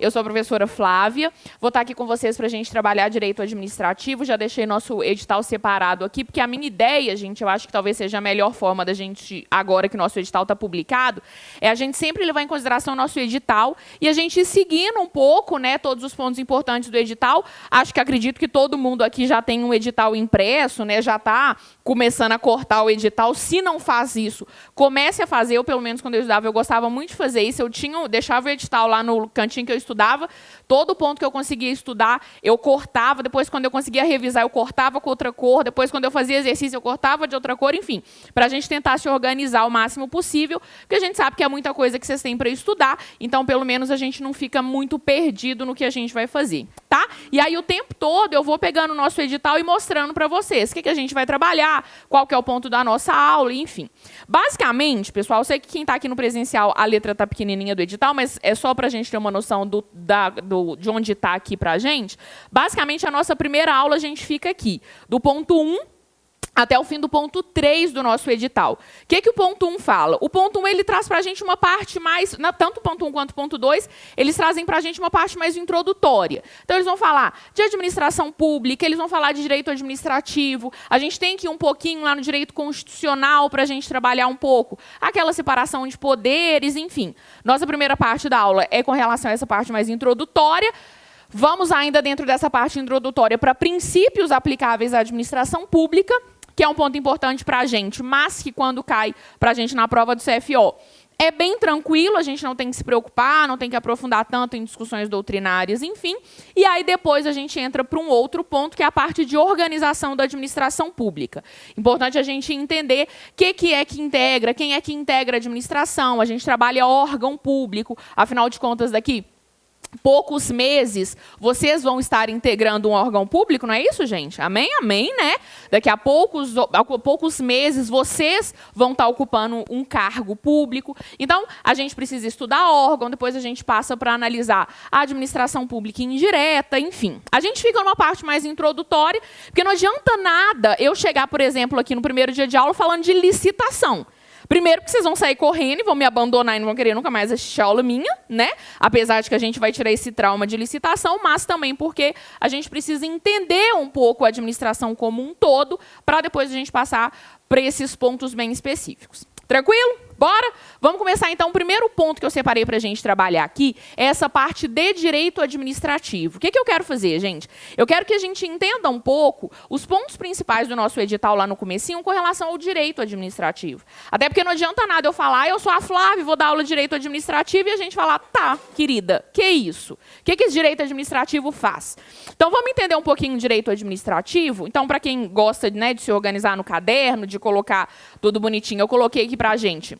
Eu sou a professora Flávia, vou estar aqui com vocês para a gente trabalhar direito administrativo. Já deixei nosso edital separado aqui, porque a minha ideia, gente, eu acho que talvez seja a melhor forma da gente, agora que nosso edital está publicado, é a gente sempre levar em consideração o nosso edital e a gente ir seguindo um pouco, né, todos os pontos importantes do edital. Acredito que todo mundo aqui já tem um edital impresso, né, já está começando a cortar o edital. Se não faz isso, comece a fazer. Eu, pelo menos, quando eu estudava, eu gostava muito de fazer isso. Deixava o edital lá no cantinho que eu estudava, todo ponto que eu conseguia estudar, eu cortava. Depois, quando eu conseguia revisar, eu cortava com outra cor. Depois, quando eu fazia exercício, eu cortava de outra cor. Enfim, para a gente tentar se organizar o máximo possível, porque a gente sabe que é muita coisa que vocês têm para estudar, então, pelo menos, a gente não fica muito perdido no que a gente vai fazer, tá? E aí, o tempo todo, eu vou pegando o nosso edital e mostrando para vocês o que a gente vai trabalhar, qual que é o ponto da nossa aula, enfim. Basicamente, pessoal, eu sei que quem está aqui no presencial, a letra está pequenininha do edital, mas é só para a gente ter uma noção de onde está aqui para a gente. Basicamente, a nossa primeira aula, a gente fica aqui, do ponto 1 até o fim do ponto 3 do nosso edital. O que o ponto 1 fala? O ponto 1 ele traz para a gente uma parte mais, tanto o ponto 1 quanto o ponto 2, eles trazem para a gente uma parte mais introdutória. Então, eles vão falar de administração pública, eles vão falar de direito administrativo, a gente tem que ir um pouquinho lá no direito constitucional para a gente trabalhar um pouco aquela separação de poderes, enfim. Nossa primeira parte da aula é com relação a essa parte mais introdutória. Vamos ainda dentro dessa parte introdutória para princípios aplicáveis à administração pública, que é um ponto importante para a gente, mas que quando cai para a gente na prova do CFO, é bem tranquilo, a gente não tem que se preocupar, não tem que aprofundar tanto em discussões doutrinárias, enfim. E aí depois a gente entra para um outro ponto, que é a parte de organização da administração pública. Importante a gente entender o que é que integra, quem é que integra a administração, a gente trabalha órgão público, afinal de contas daqui poucos meses, vocês vão estar integrando um órgão público, não é isso, gente? Amém? Amém, né? Daqui a poucos meses, vocês vão estar ocupando um cargo público. Então, a gente precisa estudar órgão, depois a gente passa para analisar a administração pública indireta, enfim. A gente fica numa parte mais introdutória, porque não adianta nada eu chegar, por exemplo, aqui no primeiro dia de aula falando de licitação. Primeiro, que vocês vão sair correndo e vão me abandonar e não vão querer nunca mais assistir aula minha, né? Apesar de que a gente vai tirar esse trauma de licitação, mas também porque a gente precisa entender um pouco a administração como um todo, para depois a gente passar para esses pontos bem específicos. Tranquilo? Bora? Vamos começar, então. O primeiro ponto que eu separei para a gente trabalhar aqui é essa parte de direito administrativo. O que eu quero fazer, gente? Eu quero que a gente entenda um pouco os pontos principais do nosso edital lá no comecinho com relação ao direito administrativo. Até porque não adianta nada eu falar, eu sou a Flávia, vou dar aula de direito administrativo, e a gente falar, tá, querida, que isso? O que esse direito administrativo faz? Então, vamos entender um pouquinho o direito administrativo. Então, para quem gosta, né, de se organizar no caderno, de colocar tudo bonitinho, eu coloquei aqui para a gente,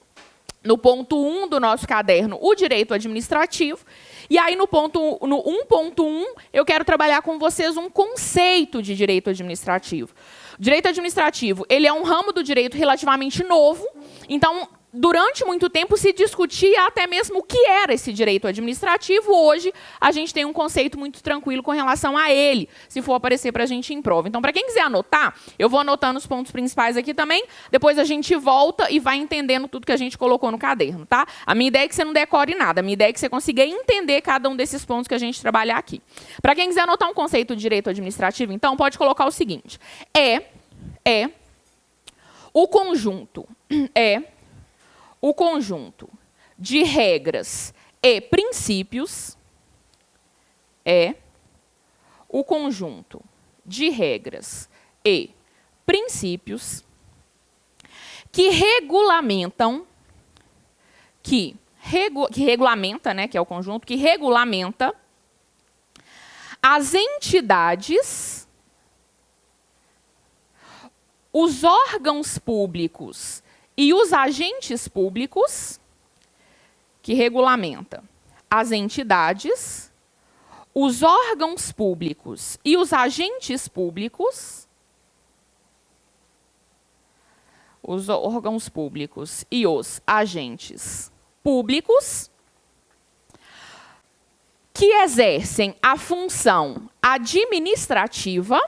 no ponto 1 do nosso caderno, o direito administrativo. E aí, no 1.1, eu quero trabalhar com vocês um conceito de direito administrativo. O direito administrativo, ele é um ramo do direito relativamente novo. Então, durante muito tempo se discutia até mesmo o que era esse direito administrativo. Hoje, a gente tem um conceito muito tranquilo com relação a ele, se for aparecer para a gente em prova. Então, para quem quiser anotar, eu vou anotando os pontos principais aqui também, depois a gente volta e vai entendendo tudo que a gente colocou no caderno, tá? A minha ideia é que você não decore nada, a minha ideia é que você consiga entender cada um desses pontos que a gente trabalhar aqui. Para quem quiser anotar um conceito de direito administrativo, então, pode colocar o seguinte: o conjunto de regras e princípios, o conjunto de regras e princípios que regulamentam, que regulamenta, né, que é o conjunto, que regulamenta as entidades, os órgãos públicos e os agentes públicos, que regulamenta as entidades, os órgãos públicos e os agentes públicos, que exercem a função administrativa,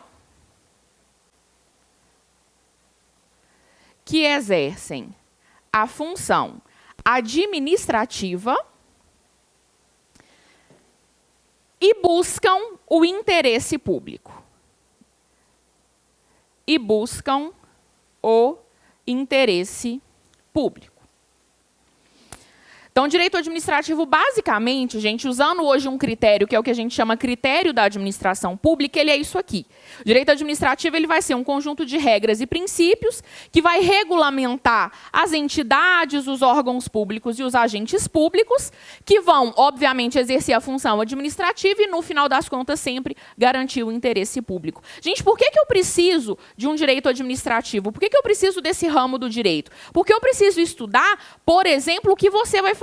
e buscam o interesse público. E buscam o interesse público. Então, direito administrativo, basicamente, gente, usando hoje um critério, que é o que a gente chama critério da administração pública, ele é isso aqui. O direito administrativo ele vai ser um conjunto de regras e princípios que vai regulamentar as entidades, os órgãos públicos e os agentes públicos, que vão, obviamente, exercer a função administrativa e, no final das contas, sempre garantir o interesse público. Gente, por que eu preciso de um direito administrativo? Por que eu preciso desse ramo do direito? Porque eu preciso estudar, por exemplo, o que você vai fazer.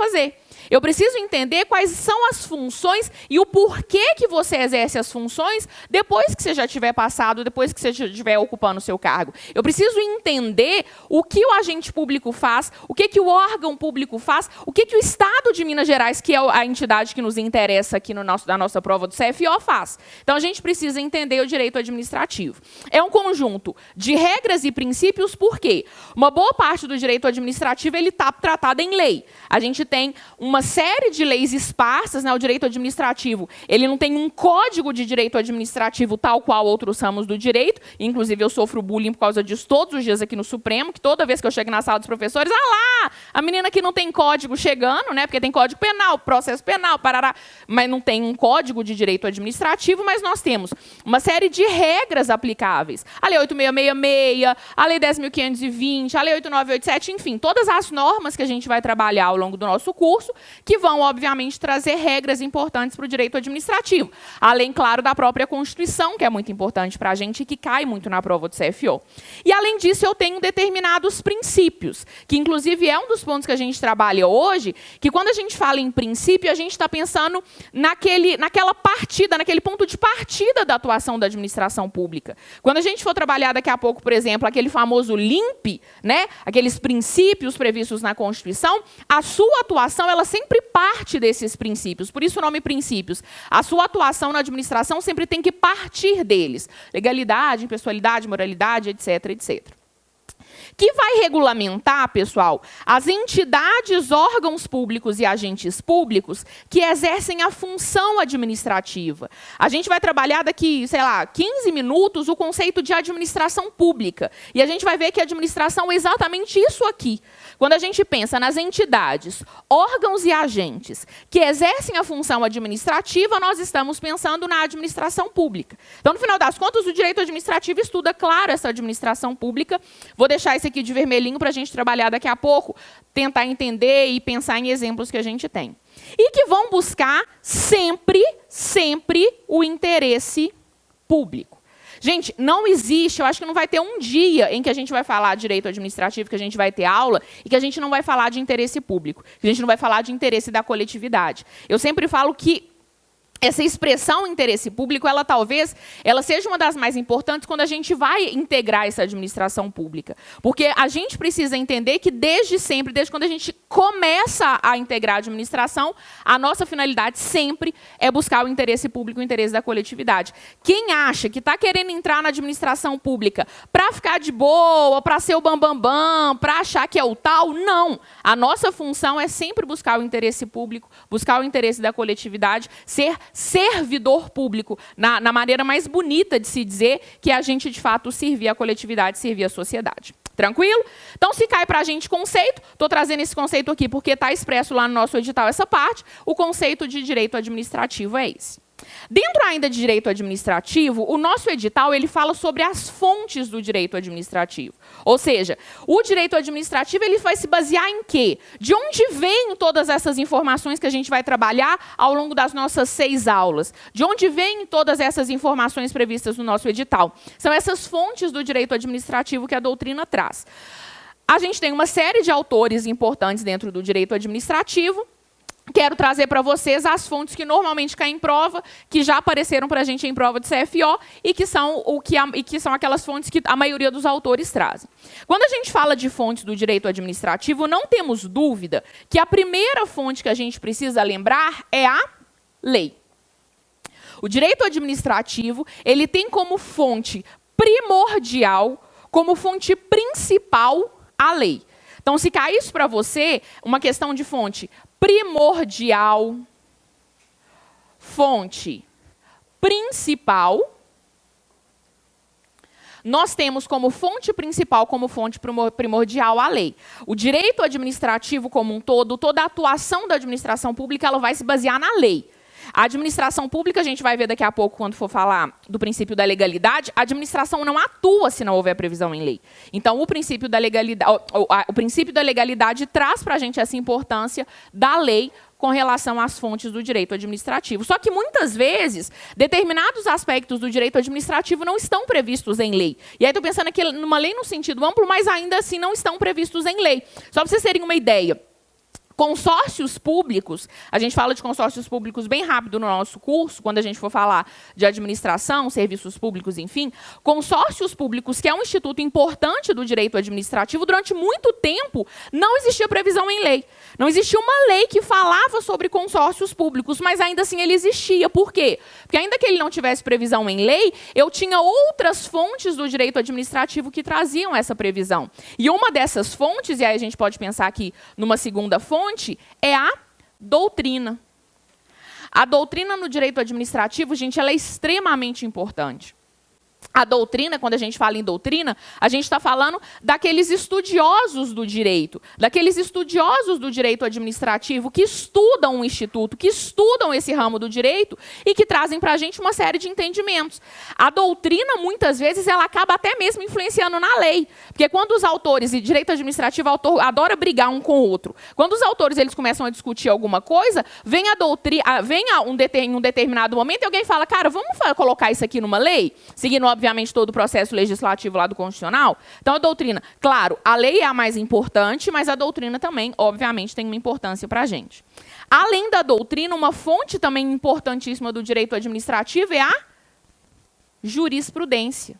Eu preciso entender quais são as funções e o porquê que você exerce as funções depois que você já tiver passado, depois que você já estiver ocupando o seu cargo. Eu preciso entender o que o agente público faz, o que o órgão público faz, o que o Estado de Minas Gerais, que é a entidade que nos interessa aqui da nossa prova do CFO, faz. Então, a gente precisa entender o direito administrativo. É um conjunto de regras e princípios, por quê? Uma boa parte do direito administrativo ele está tratado em lei. A gente tem uma série de leis esparsas, né? O direito administrativo, ele não tem um código de direito administrativo tal qual outros ramos do direito, inclusive eu sofro bullying por causa disso todos os dias aqui no Supremo, que toda vez que eu chego na sala dos professores, lá, a menina que não tem código chegando, né? Porque tem código penal, processo penal, parará, mas não tem um código de direito administrativo, mas nós temos uma série de regras aplicáveis. A Lei 8.666, a Lei 10.520, a Lei 8.987, enfim, todas as normas que a gente vai trabalhar ao longo do nosso curso, que vão, obviamente, trazer regras importantes para o direito administrativo. Além, claro, da própria Constituição, que é muito importante para a gente e que cai muito na prova do CFO. E, além disso, eu tenho determinados princípios, que, inclusive, é um dos pontos que a gente trabalha hoje, que, quando a gente fala em princípio, a gente está pensando naquela partida, naquele ponto de partida da atuação da administração pública. Quando a gente for trabalhar daqui a pouco, por exemplo, aquele famoso LIMP, né, aqueles princípios previstos na Constituição, a sua atuação, ela sempre parte desses princípios. Por isso o nome princípios. A sua atuação na administração sempre tem que partir deles. Legalidade, impessoalidade, moralidade, etc, etc. Que vai regulamentar, pessoal, as entidades, órgãos públicos e agentes públicos que exercem a função administrativa. A gente vai trabalhar daqui, sei lá, 15 minutos o conceito de administração pública. E a gente vai ver que a administração é exatamente isso aqui. Quando a gente pensa nas entidades, órgãos e agentes que exercem a função administrativa, nós estamos pensando na administração pública. Então, no final das contas, o direito administrativo estuda, claro, essa administração pública. Vou deixar esse aqui de vermelhinho para a gente trabalhar daqui a pouco, tentar entender e pensar em exemplos que a gente tem. E que vão buscar sempre o interesse público. Gente, não existe, eu acho que não vai ter um dia em que a gente vai falar de direito administrativo, que a gente vai ter aula, e que a gente não vai falar de interesse público, que a gente não vai falar de interesse da coletividade. Eu sempre falo que essa expressão interesse público, ela talvez seja uma das mais importantes quando a gente vai integrar essa administração pública. Porque a gente precisa entender que desde sempre, desde quando a gente começa a integrar a administração, a nossa finalidade sempre é buscar o interesse público, o interesse da coletividade. Quem acha que está querendo entrar na administração pública para ficar de boa, para ser o bambambam, para achar que é o tal, não. A nossa função é sempre buscar o interesse público, buscar o interesse da coletividade, ser servidor público, na maneira mais bonita de se dizer, que a gente, de fato, servir a coletividade, servir a sociedade. Tranquilo? Então, se cai para a gente conceito, estou trazendo esse conceito aqui porque está expresso lá no nosso edital essa parte, o conceito de direito administrativo é esse. Dentro ainda de direito administrativo, o nosso edital ele fala sobre as fontes do direito administrativo. Ou seja, o direito administrativo ele vai se basear em quê? De onde vêm todas essas informações que a gente vai trabalhar ao longo das nossas 6 aulas? De onde vêm todas essas informações previstas no nosso edital? São essas fontes do direito administrativo que a doutrina traz. A gente tem uma série de autores importantes dentro do direito administrativo. Quero trazer para vocês as fontes que normalmente caem em prova, que já apareceram para a gente em prova de CFO e que são aquelas fontes que a maioria dos autores trazem. Quando a gente fala de fontes do direito administrativo, não temos dúvida que a primeira fonte que a gente precisa lembrar é a lei. O direito administrativo ele tem como fonte primordial, como fonte principal, a lei. Então, se caísse para você uma questão de fonte primordial, fonte principal, nós temos como fonte principal, como fonte primordial, a lei. O direito administrativo como um todo, toda a atuação da administração pública, ela vai se basear na lei. A administração pública, a gente vai ver daqui a pouco, quando for falar do princípio da legalidade, a administração não atua se não houver previsão em lei. Então, o princípio da legalidade traz para a gente essa importância da lei com relação às fontes do direito administrativo. Só que, muitas vezes, determinados aspectos do direito administrativo não estão previstos em lei. E aí, estou pensando aqui numa lei no sentido amplo, mas ainda assim não estão previstos em lei. Só para vocês terem uma ideia. Consórcios públicos, a gente fala de consórcios públicos bem rápido no nosso curso, quando a gente for falar de administração, serviços públicos, enfim. Consórcios públicos, que é um instituto importante do direito administrativo, durante muito tempo não existia previsão em lei. Não existia uma lei que falava sobre consórcios públicos, mas ainda assim ele existia. Por quê? Porque ainda que ele não tivesse previsão em lei, eu tinha outras fontes do direito administrativo que traziam essa previsão. E uma dessas fontes, e aí a gente pode pensar aqui numa segunda fonte, é a doutrina. A doutrina no direito administrativo, gente, ela é extremamente importante. A doutrina, quando a gente fala em doutrina, a gente está falando daqueles estudiosos do direito administrativo que estudam o instituto, que estudam esse ramo do direito e que trazem para a gente uma série de entendimentos. A doutrina, muitas vezes, ela acaba até mesmo influenciando na lei. Porque quando os autores, e direito administrativo, o autor adora brigar um com o outro. Quando os autores eles começam a discutir alguma coisa, vem em um determinado momento e alguém fala, cara, vamos colocar isso aqui numa lei? Seguindo, obviamente, todo o processo legislativo lá do Constitucional. Então, a doutrina, claro, a lei é a mais importante, mas a doutrina também, obviamente, tem uma importância para a gente. Além da doutrina, uma fonte também importantíssima do direito administrativo é a jurisprudência.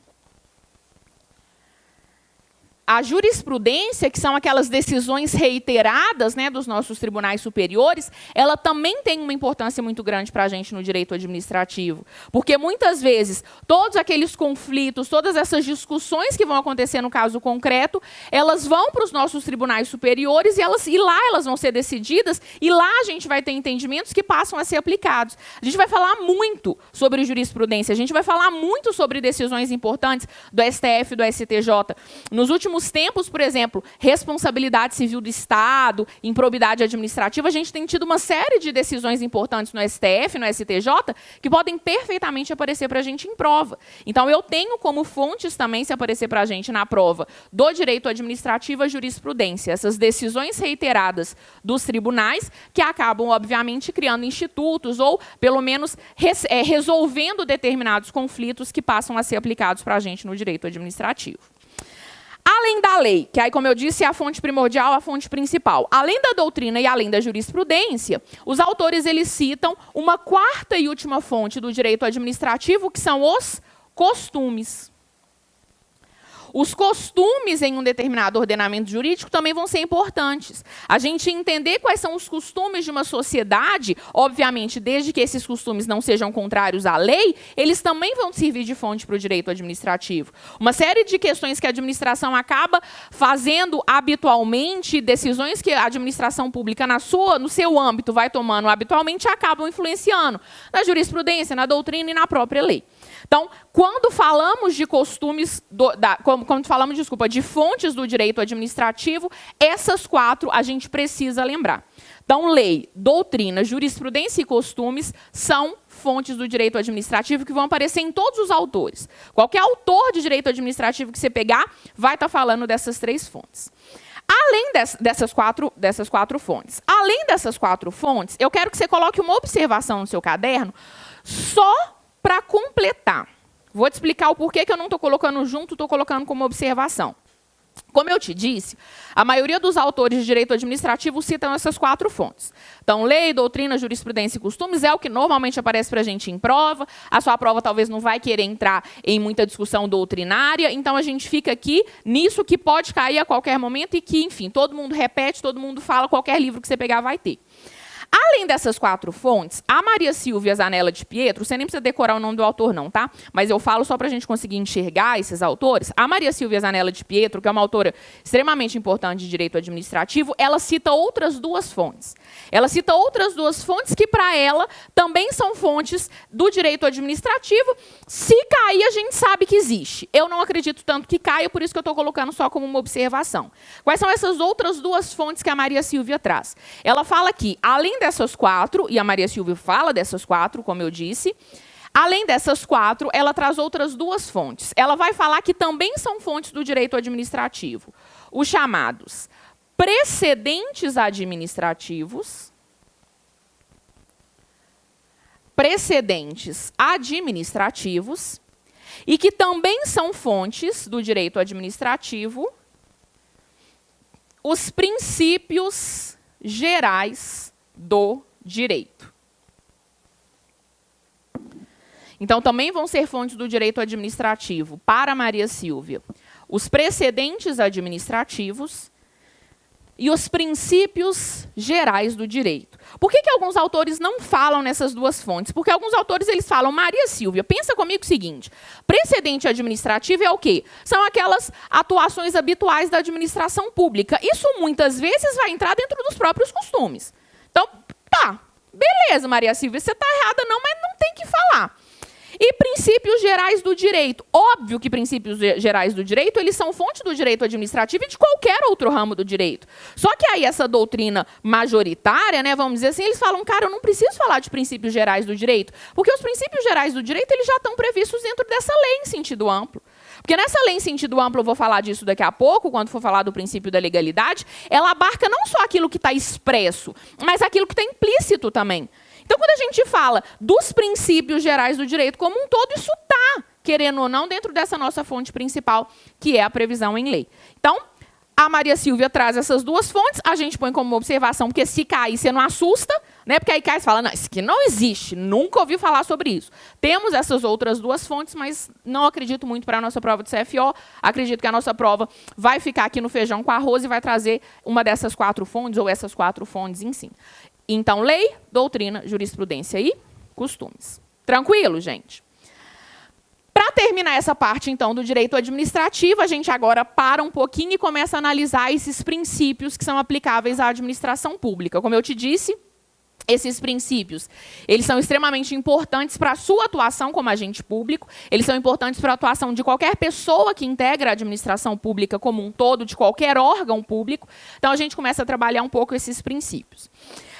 A jurisprudência, que são aquelas decisões reiteradas, né, dos nossos tribunais superiores, ela também tem uma importância muito grande para a gente no direito administrativo. Porque, muitas vezes, todos aqueles conflitos, todas essas discussões que vão acontecer no caso concreto, elas vão para os nossos tribunais superiores e lá elas vão ser decididas e lá a gente vai ter entendimentos que passam a ser aplicados. A gente vai falar muito sobre jurisprudência, a gente vai falar muito sobre decisões importantes do STF e do STJ. Nos últimos tempos, por exemplo, responsabilidade civil do Estado, improbidade administrativa, a gente tem tido uma série de decisões importantes no STF, no STJ, que podem perfeitamente aparecer para a gente em prova. Então, eu tenho como fontes também, se aparecer para a gente na prova do direito administrativo, a jurisprudência. Essas decisões reiteradas dos tribunais, que acabam, obviamente, criando institutos ou, pelo menos, resolvendo determinados conflitos que passam a ser aplicados para a gente no direito administrativo. Além da lei, que aí, como eu disse, é a fonte primordial, a fonte principal. Além da doutrina e além da jurisprudência, os autores eles citam uma quarta e última fonte do direito administrativo, que são os costumes. Os costumes em um determinado ordenamento jurídico também vão ser importantes. A gente entender quais são os costumes de uma sociedade, obviamente, desde que esses costumes não sejam contrários à lei, eles também vão servir de fonte para o direito administrativo. Uma série de questões que a administração acaba fazendo habitualmente, decisões que a administração pública no seu âmbito vai tomando habitualmente, acabam influenciando na jurisprudência, na doutrina e na própria lei. Então, quando falamos de costumes, de fontes do direito administrativo, essas quatro a gente precisa lembrar. Então, lei, doutrina, jurisprudência e costumes são fontes do direito administrativo que vão aparecer em todos os autores. Qualquer autor de direito administrativo que você pegar vai estar falando dessas três fontes. Além dessas quatro fontes. Além dessas quatro fontes, eu quero que você coloque uma observação no seu caderno só para completar. Vou te explicar o porquê que eu não estou colocando junto, estou colocando como observação. Como eu te disse, a maioria dos autores de direito administrativo citam essas quatro fontes. Então, lei, doutrina, jurisprudência e costumes é o que normalmente aparece para a gente em prova. A sua prova talvez não vai querer entrar em muita discussão doutrinária, então a gente fica aqui nisso que pode cair a qualquer momento e que, enfim, todo mundo repete, todo mundo fala, qualquer livro que você pegar vai ter. Além dessas 4 fontes, a Maria Silvia Zanella de Pietro, você nem precisa decorar o nome do autor não, tá? Mas eu falo só para a gente conseguir enxergar esses autores. A Maria Silvia Zanella de Pietro, que é uma autora extremamente importante de direito administrativo, ela cita outras 2 fontes. Ela cita outras 2 fontes que, para ela, também são fontes do direito administrativo. Se cair, a gente sabe que existe. Eu não acredito tanto que caia, por isso que eu estou colocando só como uma observação. Quais são essas outras 2 fontes que a Maria Silvia traz? Ela fala que, além dessas 4, e a Maria Silvia fala dessas 4, como eu disse, além dessas 4, ela traz outras 2 fontes. Ela vai falar que também são fontes do direito administrativo. Os chamados precedentes administrativos, e que também são fontes do direito administrativo, os princípios gerais do direito. Então, também vão ser fontes do direito administrativo para Maria Silvia os precedentes administrativos e os princípios gerais do direito. Por que alguns autores não falam nessas 2 fontes? Porque alguns autores eles falam, Maria Silvia, pensa comigo o seguinte, precedente administrativo é o quê? São aquelas atuações habituais da administração pública. Isso muitas vezes vai entrar dentro dos próprios costumes. Então, tá, beleza, Maria Silvia, você está errada não, mas não tem que falar. E princípios gerais do direito. Óbvio que princípios gerais do direito, eles são fonte do direito administrativo e de qualquer outro ramo do direito. Só que aí essa doutrina majoritária, né, vamos dizer assim, eles falam, cara, eu não preciso falar de princípios gerais do direito, porque os princípios gerais do direito, eles já estão previstos dentro dessa lei em sentido amplo. Porque nessa lei em sentido amplo, eu vou falar disso daqui a pouco, quando for falar do princípio da legalidade, ela abarca não só aquilo que está expresso, mas aquilo que está implícito também. Então, quando a gente fala dos princípios gerais do direito como um todo, isso está, querendo ou não, dentro dessa nossa fonte principal, que é a previsão em lei. Então, a Maria Silvia traz essas 2 fontes, a gente põe como observação, porque se cair, você não assusta, né? Porque aí cai e fala, não, isso aqui não existe, nunca ouvi falar sobre isso. Temos essas outras 2 fontes, mas não acredito muito para a nossa prova do CFO, acredito que a nossa prova vai ficar aqui no feijão com arroz e vai trazer uma dessas 4 fontes, ou essas 4 fontes em si. Então, lei, doutrina, jurisprudência e costumes. Tranquilo, gente? Para terminar essa parte, então, do direito administrativo, a gente agora para um pouquinho e começa a analisar esses princípios que são aplicáveis à administração pública. Como eu te disse, esses princípios, eles são extremamente importantes para a sua atuação como agente público, eles são importantes para a atuação de qualquer pessoa que integra a administração pública como um todo, de qualquer órgão público. Então, a gente começa a trabalhar um pouco esses princípios.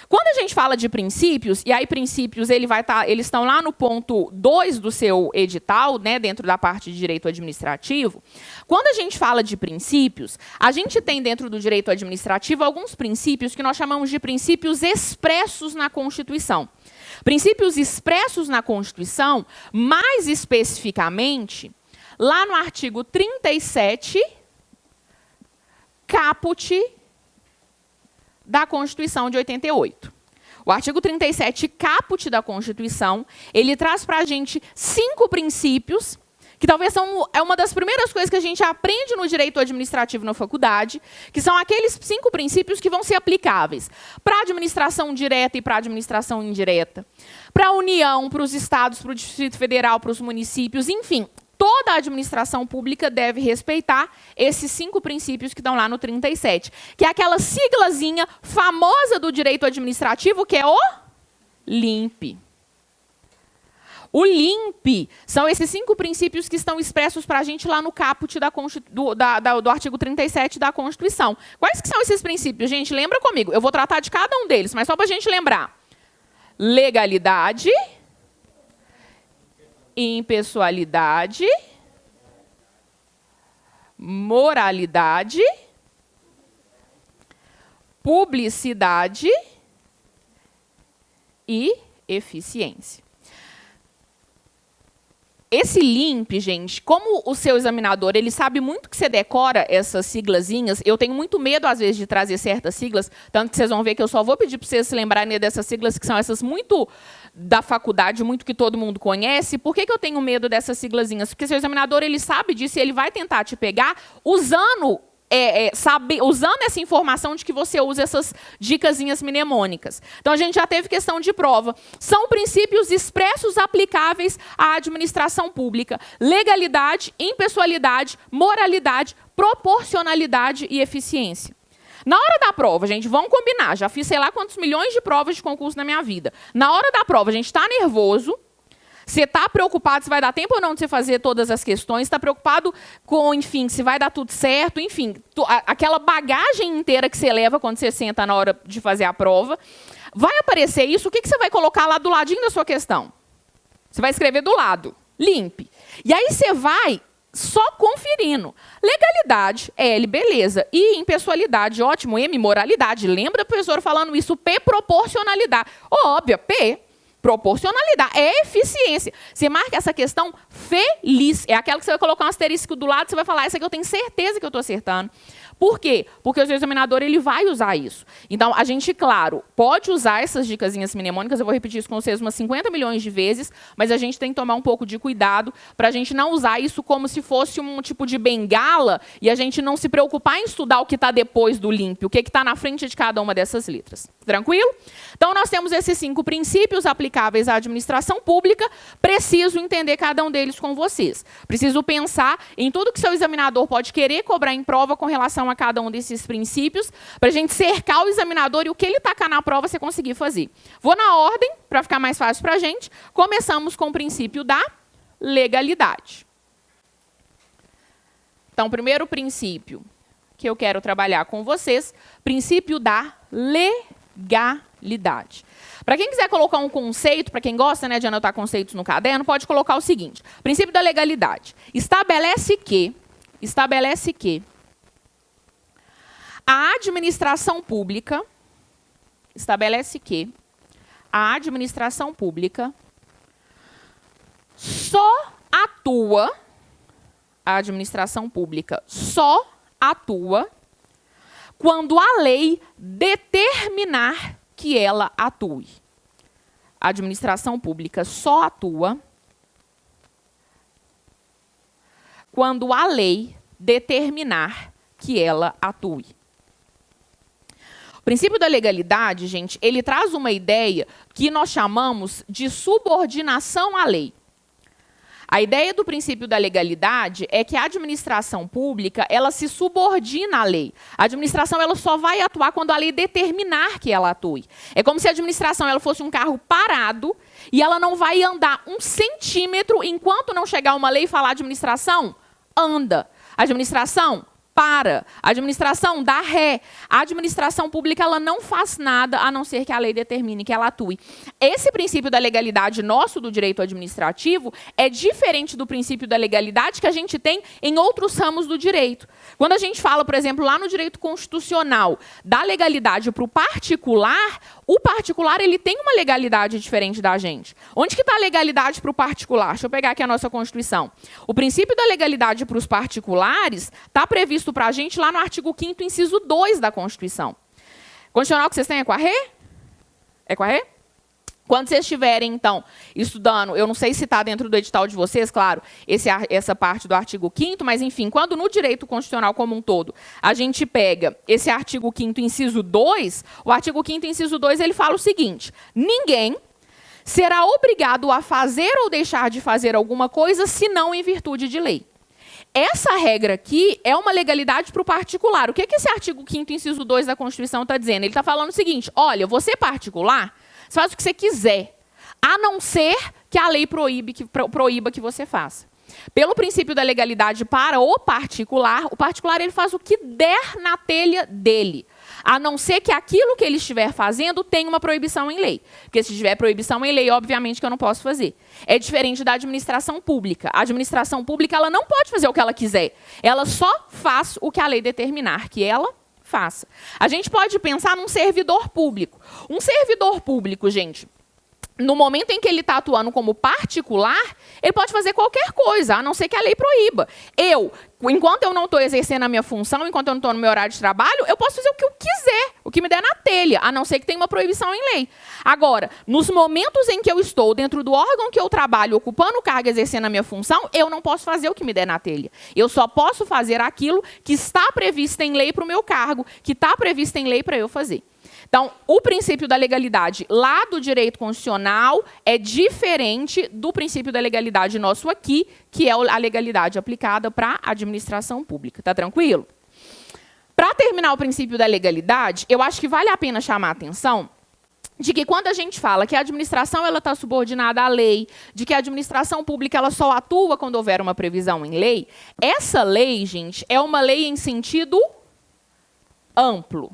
Quando a gente fala de princípios, e aí princípios eles estão lá no ponto 2 do seu edital, né, dentro da parte de direito administrativo, quando a gente fala de princípios, a gente tem dentro do direito administrativo alguns princípios que nós chamamos de princípios expressos na Constituição. Princípios expressos na Constituição, mais especificamente, lá no artigo 37, caput da Constituição de 88. O artigo 37, caput da Constituição, ele traz para a gente 5 princípios, que talvez é uma das primeiras coisas que a gente aprende no direito administrativo na faculdade, que são aqueles 5 princípios que vão ser aplicáveis para a administração direta e para a administração indireta, para a União, para os estados, para o Distrito Federal, para os municípios, enfim. Toda a administração pública deve respeitar esses 5 princípios que estão lá no 37, que é aquela siglazinha famosa do direito administrativo, que é o LIMP. O LIMP são esses 5 princípios que estão expressos para a gente lá no caput do artigo 37 da Constituição. Quais que são esses princípios? Gente, lembra comigo. Eu vou tratar de cada um deles, mas só para a gente lembrar. Legalidade, impessoalidade, moralidade, publicidade e eficiência. Esse LIMP, gente, como o seu examinador, ele sabe muito que você decora essas siglazinhas, eu tenho muito medo, às vezes, de trazer certas siglas, tanto que vocês vão ver que eu só vou pedir para vocês se lembrarem dessas siglas, que são essas muito da faculdade, muito que todo mundo conhece. Por que eu tenho medo dessas siglazinhas? Porque seu examinador, ele sabe disso e ele vai tentar te pegar usando usando essa informação de que você usa essas dicasinhas mnemônicas. Então, a gente já teve questão de prova. São princípios expressos aplicáveis à administração pública: legalidade, impessoalidade, moralidade, proporcionalidade e eficiência. Na hora da prova, gente, vamos combinar. Já fiz sei lá quantos milhões de provas de concurso na minha vida. Na hora da prova, a gente está nervoso. Você está preocupado se vai dar tempo ou não de você fazer todas as questões, está preocupado com, enfim, se vai dar tudo certo, enfim, aquela bagagem inteira que você leva quando você senta na hora de fazer a prova. Vai aparecer isso, o que você vai colocar lá do ladinho da sua questão? Você vai escrever do lado, limpe. E aí você vai só conferindo. Legalidade, L, beleza. I, impessoalidade, ótimo. M, moralidade. Lembra do professor falando isso? P, proporcionalidade. Óbvio, P, proporcionalidade, é eficiência. Você marca essa questão feliz. É aquela que você vai colocar um asterisco do lado, você vai falar, essa aqui eu tenho certeza que eu estou acertando. Por quê? Porque o seu examinador ele vai usar isso. Então, a gente, claro, pode usar essas dicasinhas mnemônicas, eu vou repetir isso com vocês umas 50 milhões de vezes, mas a gente tem que tomar um pouco de cuidado para a gente não usar isso como se fosse um tipo de bengala e a gente não se preocupar em estudar o que está depois do limpe, o que está na frente de cada uma dessas letras. Tranquilo? Então, nós temos esses 5 princípios aplicáveis à administração pública. Preciso entender cada um deles com vocês. Preciso pensar em tudo que seu examinador pode querer cobrar em prova com relação a cada um desses princípios, para a gente cercar o examinador e o que ele tacar na prova você conseguir fazer. Vou na ordem, para ficar mais fácil para a gente. Começamos com o princípio da legalidade. Então, o primeiro princípio que eu quero trabalhar com vocês, princípio da legalidade. Para quem quiser colocar um conceito, para quem gosta, né, de anotar conceitos no caderno, pode colocar o seguinte: princípio da legalidade. Estabelece que a administração pública só atua quando a lei determinar que ela atue. A administração pública só atua quando a lei determinar que ela atue. O princípio da legalidade, gente, ele traz uma ideia que nós chamamos de subordinação à lei. A ideia do princípio da legalidade é que a administração pública, ela se subordina à lei. A administração ela só vai atuar quando a lei determinar que ela atue. É como se a administração ela fosse um carro parado e ela não vai andar 1 centímetro enquanto não chegar uma lei e falar administração, anda. A administração para. A administração dá ré. A administração pública ela não faz nada a não ser que a lei determine que ela atue. Esse princípio da legalidade nosso do direito administrativo é diferente do princípio da legalidade que a gente tem em outros ramos do direito. Quando a gente fala, por exemplo, lá no direito constitucional, da legalidade para o particular ele tem uma legalidade diferente da gente. Onde que está a legalidade para o particular? Deixa eu pegar aqui a nossa Constituição. O princípio da legalidade para os particulares está previsto para a gente lá no artigo 5º, inciso 2 da Constituição. Constitucional que vocês têm é com a Rê? É com a Rê? Quando vocês estiverem, então, estudando, eu não sei se está dentro do edital de vocês, claro, essa parte do artigo 5º, mas, enfim, quando no direito constitucional como um todo, a gente pega esse artigo 5º, inciso 2, o artigo 5º, inciso 2, ele fala o seguinte: ninguém será obrigado a fazer ou deixar de fazer alguma coisa, senão em virtude de lei. Essa regra aqui é uma legalidade para o particular. O que esse artigo 5º, inciso 2 da Constituição está dizendo? Ele está falando o seguinte: olha, você particular, você faz o que você quiser, a não ser que a lei proíba que você faça. Pelo princípio da legalidade para o particular ele faz o que der na telha dele, a não ser que aquilo que ele estiver fazendo tenha uma proibição em lei. Porque se tiver proibição em lei, obviamente que eu não posso fazer. É diferente da administração pública. A administração pública ela não pode fazer o que ela quiser. Ela só faz o que a lei determinar que ela faça. A gente pode pensar num servidor público. Um servidor público, gente, no momento em que ele está atuando como particular, ele pode fazer qualquer coisa, a não ser que a lei proíba. Enquanto eu não estou exercendo a minha função, enquanto eu não estou no meu horário de trabalho, eu posso fazer o que eu quiser, o que me der na telha, a não ser que tenha uma proibição em lei. Agora, nos momentos em que eu estou dentro do órgão que eu trabalho, ocupando o cargo, exercendo a minha função, eu não posso fazer o que me der na telha. Eu só posso fazer aquilo que está previsto em lei para o meu cargo, que está previsto em lei para eu fazer. Então, o princípio da legalidade lá do direito constitucional é diferente do princípio da legalidade nosso aqui, que é a legalidade aplicada para a administração pública. Tá tranquilo? Para terminar o princípio da legalidade, eu acho que vale a pena chamar a atenção de que quando a gente fala que a administração está subordinada à lei, de que a administração pública ela só atua quando houver uma previsão em lei, essa lei, gente, é uma lei em sentido amplo.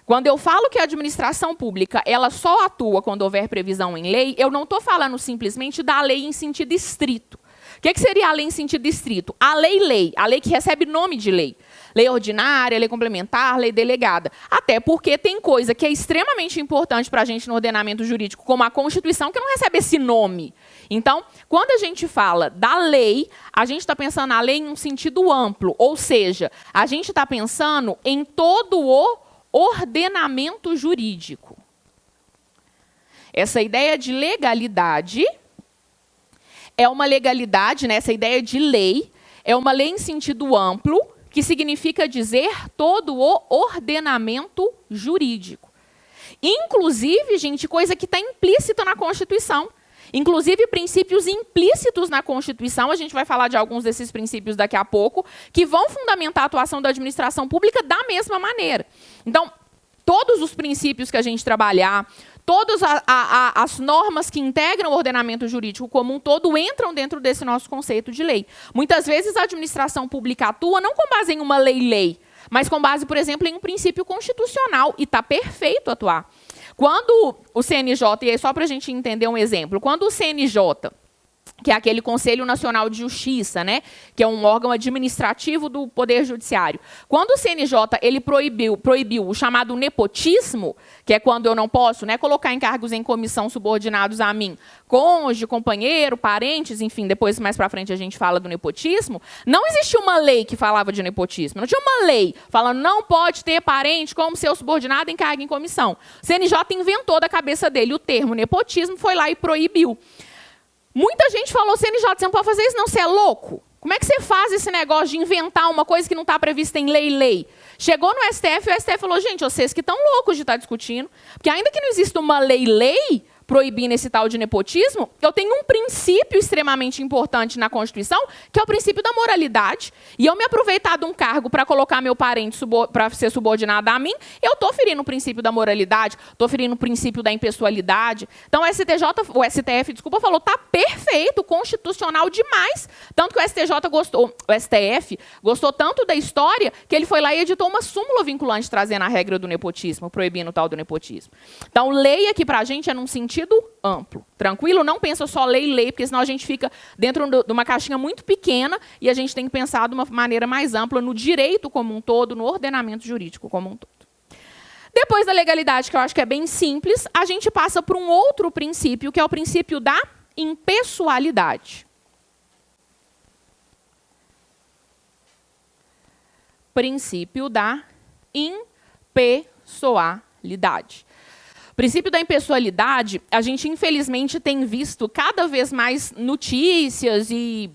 Quando eu falo que a administração pública ela só atua quando houver previsão em lei, eu não estou falando simplesmente da lei em sentido estrito. O que seria a lei em sentido estrito? A lei que recebe nome de lei. Lei ordinária, lei complementar, lei delegada. Até porque tem coisa que é extremamente importante para a gente no ordenamento jurídico, como a Constituição, que não recebe esse nome. Então, quando a gente fala da lei, a gente está pensando na lei em um sentido amplo. Ou seja, a gente está pensando em todo o ordenamento jurídico. Essa ideia de legalidade é uma legalidade, né? Essa ideia de lei é uma lei em sentido amplo, que significa dizer todo o ordenamento jurídico. Inclusive, gente, coisa que está implícita na Constituição. Inclusive, princípios implícitos na Constituição, a gente vai falar de alguns desses princípios daqui a pouco, que vão fundamentar a atuação da administração pública da mesma maneira. Então, todos os princípios que a gente trabalhar, todas as normas que integram o ordenamento jurídico como um todo entram dentro desse nosso conceito de lei. Muitas vezes a administração pública atua não com base em uma lei, mas com base, por exemplo, em um princípio constitucional, e está perfeito atuar. Quando o CNJ, e aí só para a gente entender um exemplo, quando o CNJ, que é aquele Conselho Nacional de Justiça, né, que é um órgão administrativo do Poder Judiciário, quando o CNJ ele proibiu o chamado nepotismo, que é quando eu não posso, né, colocar encargos em comissão subordinados a mim, cônjuge, companheiro, parentes, enfim, depois mais para frente a gente fala do nepotismo, não existia uma lei que falava de nepotismo, não tinha uma lei falando não pode ter parente como seu subordinado em cargo em comissão. O CNJ inventou da cabeça dele o termo nepotismo, foi lá e proibiu. Muita gente falou, CNJ, você não pode fazer isso não, você é louco? Como é que você faz esse negócio de inventar uma coisa que não está prevista em lei? Chegou no STF, o STF falou, gente, vocês que estão loucos de estar discutindo, porque ainda que não exista uma lei proibindo esse tal de nepotismo, eu tenho um princípio extremamente importante na Constituição, que é o princípio da moralidade, e eu me aproveitar de um cargo para colocar meu parente para ser subordinado a mim, eu estou ferindo o princípio da moralidade, estou ferindo o princípio da impessoalidade. Então, o STF, falou, está perfeito, constitucional demais, tanto que o STF gostou tanto da história, que ele foi lá e editou uma súmula vinculante trazendo a regra do nepotismo, proibindo o tal do nepotismo. Então, lei aqui para a gente é num sentido amplo, tranquilo? Não pensa só lei, porque senão a gente fica dentro de uma caixinha muito pequena e a gente tem que pensar de uma maneira mais ampla no direito como um todo, no ordenamento jurídico como um todo. Depois da legalidade, que eu acho que é bem simples, a gente passa para um outro princípio, que é o princípio da impessoalidade. Princípio da impessoalidade. O princípio da impessoalidade, a gente infelizmente tem visto cada vez mais notícias e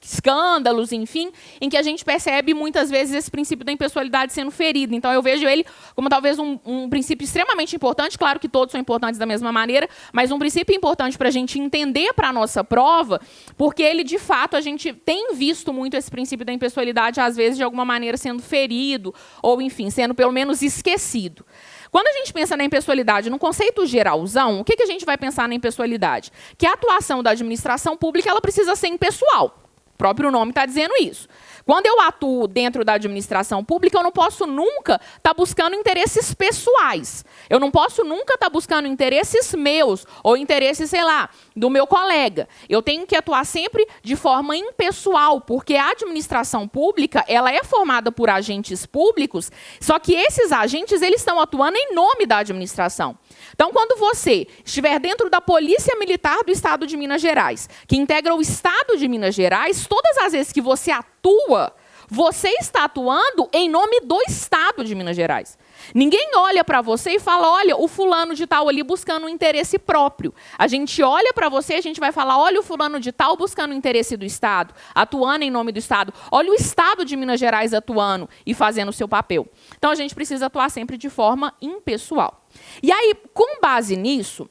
escândalos, enfim, em que a gente percebe muitas vezes esse princípio da impessoalidade sendo ferido. Então, eu vejo ele como talvez um princípio extremamente importante, claro que todos são importantes da mesma maneira, mas um princípio importante para a gente entender para a nossa prova, porque ele, de fato, a gente tem visto muito esse princípio da impessoalidade, às vezes, de alguma maneira, sendo ferido, ou, enfim, sendo pelo menos esquecido. Quando a gente pensa na impessoalidade, no conceito geralzão, o que a gente vai pensar na impessoalidade? Que a atuação da administração pública ela precisa ser impessoal. O próprio nome está dizendo isso. Quando eu atuo dentro da administração pública, eu não posso nunca estar buscando interesses pessoais. Eu não posso nunca estar buscando interesses meus ou interesses, sei lá, do meu colega. Eu tenho que atuar sempre de forma impessoal, porque a administração pública, ela é formada por agentes públicos, só que esses agentes, eles estão atuando em nome da administração. Então, quando você estiver dentro da Polícia Militar do Estado de Minas Gerais, que integra o Estado de Minas Gerais, todas as vezes que você atua, você está atuando em nome do Estado de Minas Gerais. Ninguém olha para você e fala, olha, o fulano de tal ali buscando um interesse próprio. A gente olha para você e a gente vai falar, olha o fulano de tal buscando o interesse do Estado, atuando em nome do Estado. Olha o Estado de Minas Gerais atuando e fazendo o seu papel. Então, a gente precisa atuar sempre de forma impessoal. E aí, com base nisso,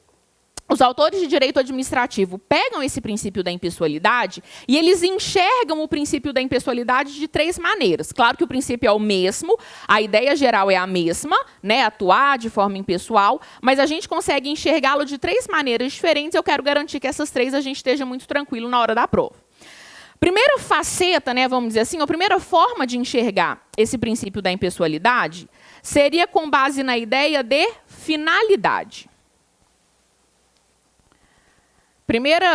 os autores de direito administrativo pegam esse princípio da impessoalidade e eles enxergam o princípio da impessoalidade de 3 maneiras. Claro que o princípio é o mesmo, a ideia geral é a mesma, né, atuar de forma impessoal, mas a gente consegue enxergá-lo de 3 maneiras diferentes. Eu quero garantir que essas 3 a gente esteja muito tranquilo na hora da prova. Primeira faceta, né, vamos dizer assim, a primeira forma de enxergar esse princípio da impessoalidade seria com base na ideia de finalidade.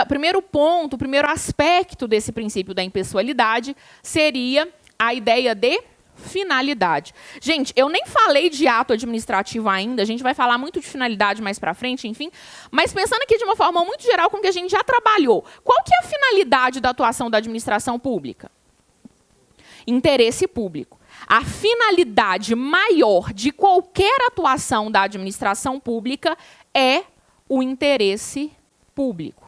Primeiro ponto, primeiro aspecto desse princípio da impessoalidade seria a ideia de finalidade. Gente, eu nem falei de ato administrativo ainda, a gente vai falar muito de finalidade mais para frente, enfim, mas pensando aqui de uma forma muito geral com que a gente já trabalhou, qual que é a finalidade da atuação da administração pública? Interesse público. A finalidade maior de qualquer atuação da administração pública é o interesse público.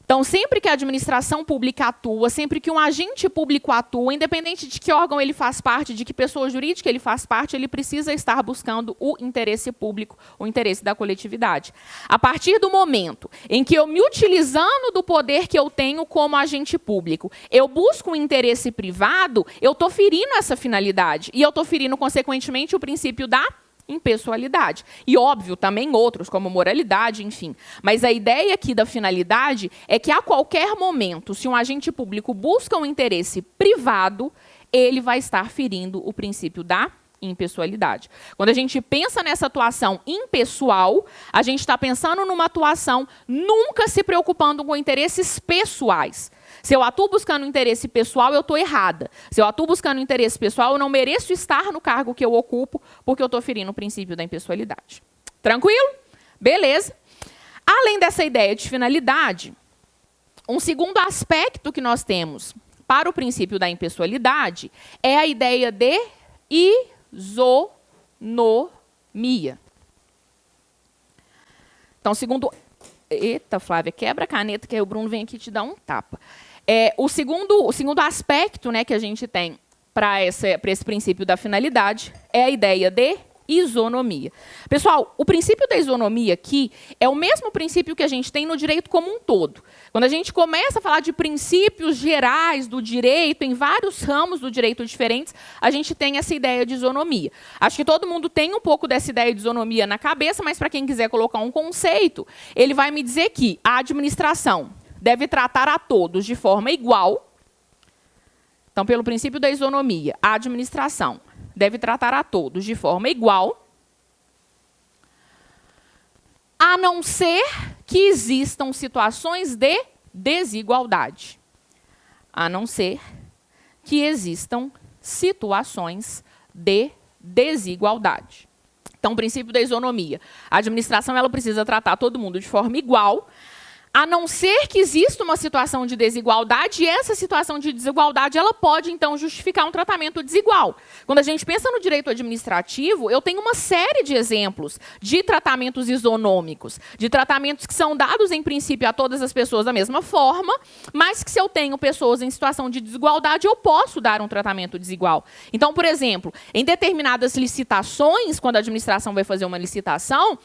Então, sempre que a administração pública atua, sempre que um agente público atua, independente de que órgão ele faz parte, de que pessoa jurídica ele faz parte, ele precisa estar buscando o interesse público, o interesse da coletividade. A partir do momento em que eu, me utilizando do poder que eu tenho como agente público, eu busco um interesse privado, eu estou ferindo essa finalidade. E eu estou ferindo, consequentemente, o princípio da impessoalidade. E, óbvio, também outros, como moralidade, enfim. Mas a ideia aqui da finalidade é que, a qualquer momento, se um agente público busca um interesse privado, ele vai estar ferindo o princípio da impessoalidade. Quando a gente pensa nessa atuação impessoal, a gente está pensando numa atuação nunca se preocupando com interesses pessoais. Se eu atuo buscando interesse pessoal, eu estou errada. Se eu atuo buscando interesse pessoal, eu não mereço estar no cargo que eu ocupo, porque eu estou ferindo o princípio da impessoalidade. Tranquilo? Beleza. Além dessa ideia de finalidade, um segundo aspecto que nós temos para o princípio da impessoalidade é a ideia de isonomia. Então, segundo... Eita, Flávia, quebra a caneta, que aí o Bruno vem aqui te dar um tapa. O segundo aspecto, né, que a gente tem para esse princípio da finalidade é a ideia de isonomia. Pessoal, o princípio da isonomia aqui é o mesmo princípio que a gente tem no direito como um todo. Quando a gente começa a falar de princípios gerais do direito, em vários ramos do direito diferentes, a gente tem essa ideia de isonomia. Acho que todo mundo tem um pouco dessa ideia de isonomia na cabeça, mas para quem quiser colocar um conceito, ele vai me dizer que a administração deve tratar a todos de forma igual. Então, pelo princípio da isonomia, a administração deve tratar a todos de forma igual, a não ser que existam situações de desigualdade. A não ser que existam situações de desigualdade. Então, o princípio da isonomia. A administração ela precisa tratar todo mundo de forma igual, a não ser que exista uma situação de desigualdade, e essa situação de desigualdade ela pode, então, justificar um tratamento desigual. Quando a gente pensa no direito administrativo, eu tenho uma série de exemplos de tratamentos isonômicos, de tratamentos que são dados, em princípio, a todas as pessoas da mesma forma, mas que, se eu tenho pessoas em situação de desigualdade, eu posso dar um tratamento desigual. Então, por exemplo, em determinadas licitações, quando a administração vai fazer uma licitação,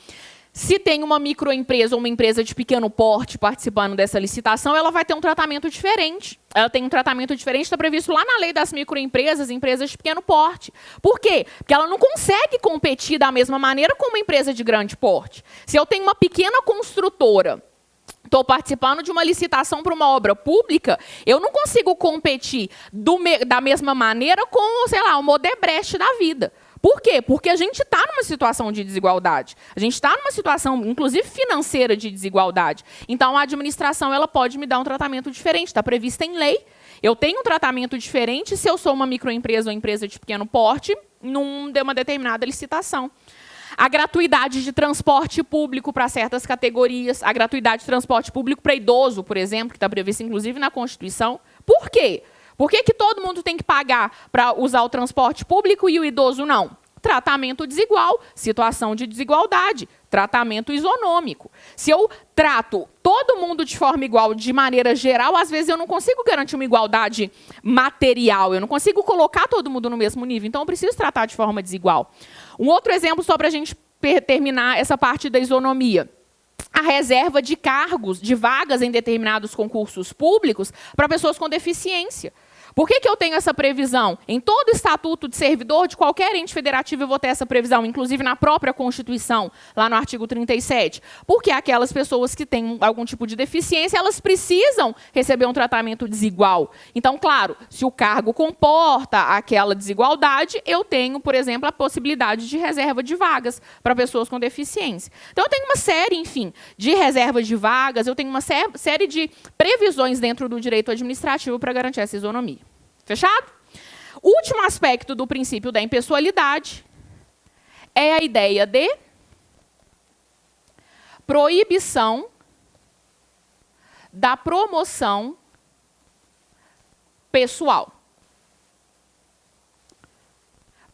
se tem uma microempresa ou uma empresa de pequeno porte participando dessa licitação, ela vai ter um tratamento diferente. Ela tem um tratamento diferente, está previsto lá na lei das microempresas, empresas de pequeno porte. Por quê? Porque ela não consegue competir da mesma maneira com uma empresa de grande porte. Se eu tenho uma pequena construtora estou participando de uma licitação para uma obra pública, eu não consigo competir da mesma maneira com, sei lá, uma Odebrecht da vida. Por quê? Porque a gente está numa situação de desigualdade. A gente está numa situação, inclusive financeira, de desigualdade. Então, a administração ela pode me dar um tratamento diferente. Está previsto em lei. Eu tenho um tratamento diferente se eu sou uma microempresa ou empresa de pequeno porte, numa determinada licitação. A gratuidade de transporte público para certas categorias, a gratuidade de transporte público para idoso, por exemplo, que está prevista inclusive na Constituição. Por quê? Por que todo mundo tem que pagar para usar o transporte público e o idoso não? Tratamento desigual, situação de desigualdade, tratamento isonômico. Se eu trato todo mundo de forma igual, de maneira geral, às vezes eu não consigo garantir uma igualdade material, eu não consigo colocar todo mundo no mesmo nível, então eu preciso tratar de forma desigual. Um outro exemplo, só para a gente terminar essa parte da isonomia. A reserva de cargos, de vagas em determinados concursos públicos para pessoas com deficiência. Por que eu tenho essa previsão? Em todo estatuto de servidor de qualquer ente federativo eu vou ter essa previsão, inclusive na própria Constituição, lá no artigo 37. Porque aquelas pessoas que têm algum tipo de deficiência, elas precisam receber um tratamento desigual. Então, claro, se o cargo comporta aquela desigualdade, eu tenho, por exemplo, a possibilidade de reserva de vagas para pessoas com deficiência. Então, eu tenho uma série, enfim, de reservas de vagas, eu tenho uma série de previsões dentro do direito administrativo para garantir essa isonomia. Fechado? O último aspecto do princípio da impessoalidade é a ideia de proibição da promoção pessoal.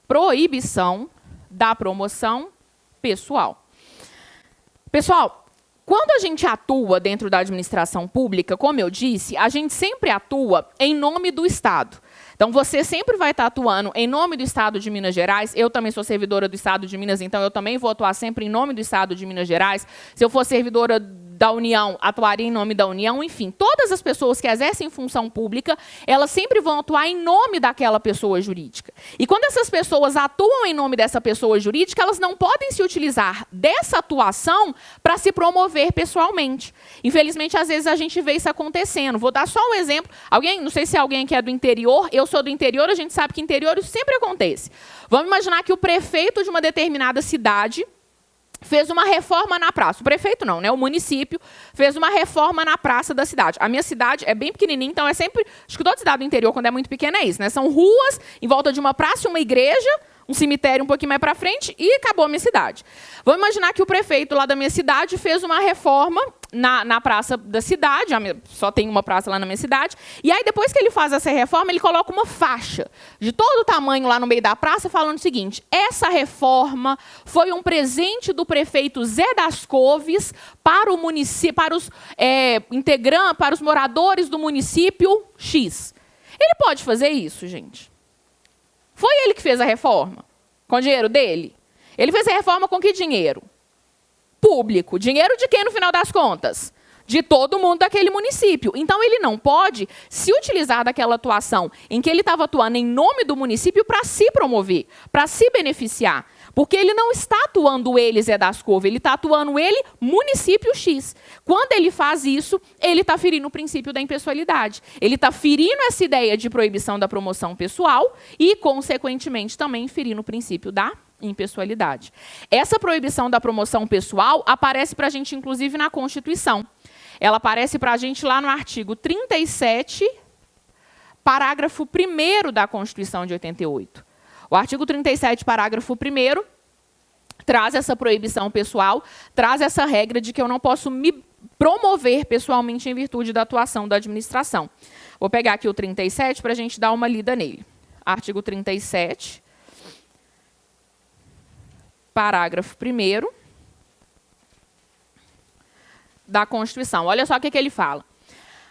Proibição da promoção pessoal. Pessoal, quando a gente atua dentro da administração pública, como eu disse, a gente sempre atua em nome do Estado. Então, você sempre vai estar atuando em nome do Estado de Minas Gerais. Eu também sou servidora do Estado de Minas, então eu também vou atuar sempre em nome do Estado de Minas Gerais. Se eu for servidora da União, atuaria em nome da União. Enfim, todas as pessoas que exercem função pública, elas sempre vão atuar em nome daquela pessoa jurídica. E quando essas pessoas atuam em nome dessa pessoa jurídica, elas não podem se utilizar dessa atuação para se promover pessoalmente. Infelizmente, às vezes a gente vê isso acontecendo. Vou dar só um exemplo. Não sei se alguém que é do interior, eu sou do interior, a gente sabe que interior isso sempre acontece. Vamos imaginar que o prefeito de uma determinada cidade fez uma reforma na praça. O prefeito não, né? O município fez uma reforma na praça da cidade. A minha cidade é bem pequenininha, então é sempre... Acho que toda cidade do interior, quando é muito pequena, é isso, né? São ruas em volta de uma praça, uma igreja, um cemitério um pouquinho mais para frente e acabou a minha cidade. Vamos imaginar que o prefeito lá da minha cidade fez uma reforma na praça da cidade, só tem uma praça lá na minha cidade, e aí depois que ele faz essa reforma, ele coloca uma faixa de todo o tamanho lá no meio da praça, falando o seguinte: essa reforma foi um presente do prefeito Zé das Couves para o município, para os integrantes, para os moradores do município X. Ele pode fazer isso, gente? Foi ele que fez a reforma? Com o dinheiro dele? Ele fez a reforma com que dinheiro? Público. Dinheiro de quem, no final das contas? De todo mundo daquele município. Então, ele não pode se utilizar daquela atuação em que ele estava atuando em nome do município para se promover, para se beneficiar. Porque ele não está atuando ele, Zé das Couves, ele está atuando ele, município X. Quando ele faz isso, ele está ferindo o princípio da impessoalidade. Ele está ferindo essa ideia de proibição da promoção pessoal e, consequentemente, também ferindo o princípio da impessoalidade. Essa proibição da promoção pessoal aparece para a gente, inclusive, na Constituição. Ela aparece para a gente lá no artigo 37, parágrafo 1º da Constituição de 88. O artigo 37, parágrafo 1º, traz essa proibição pessoal, traz essa regra de que eu não posso me promover pessoalmente em virtude da atuação da administração. Vou pegar aqui o 37 para a gente dar uma lida nele. Artigo 37, parágrafo 1º da Constituição. Olha só o que ele fala.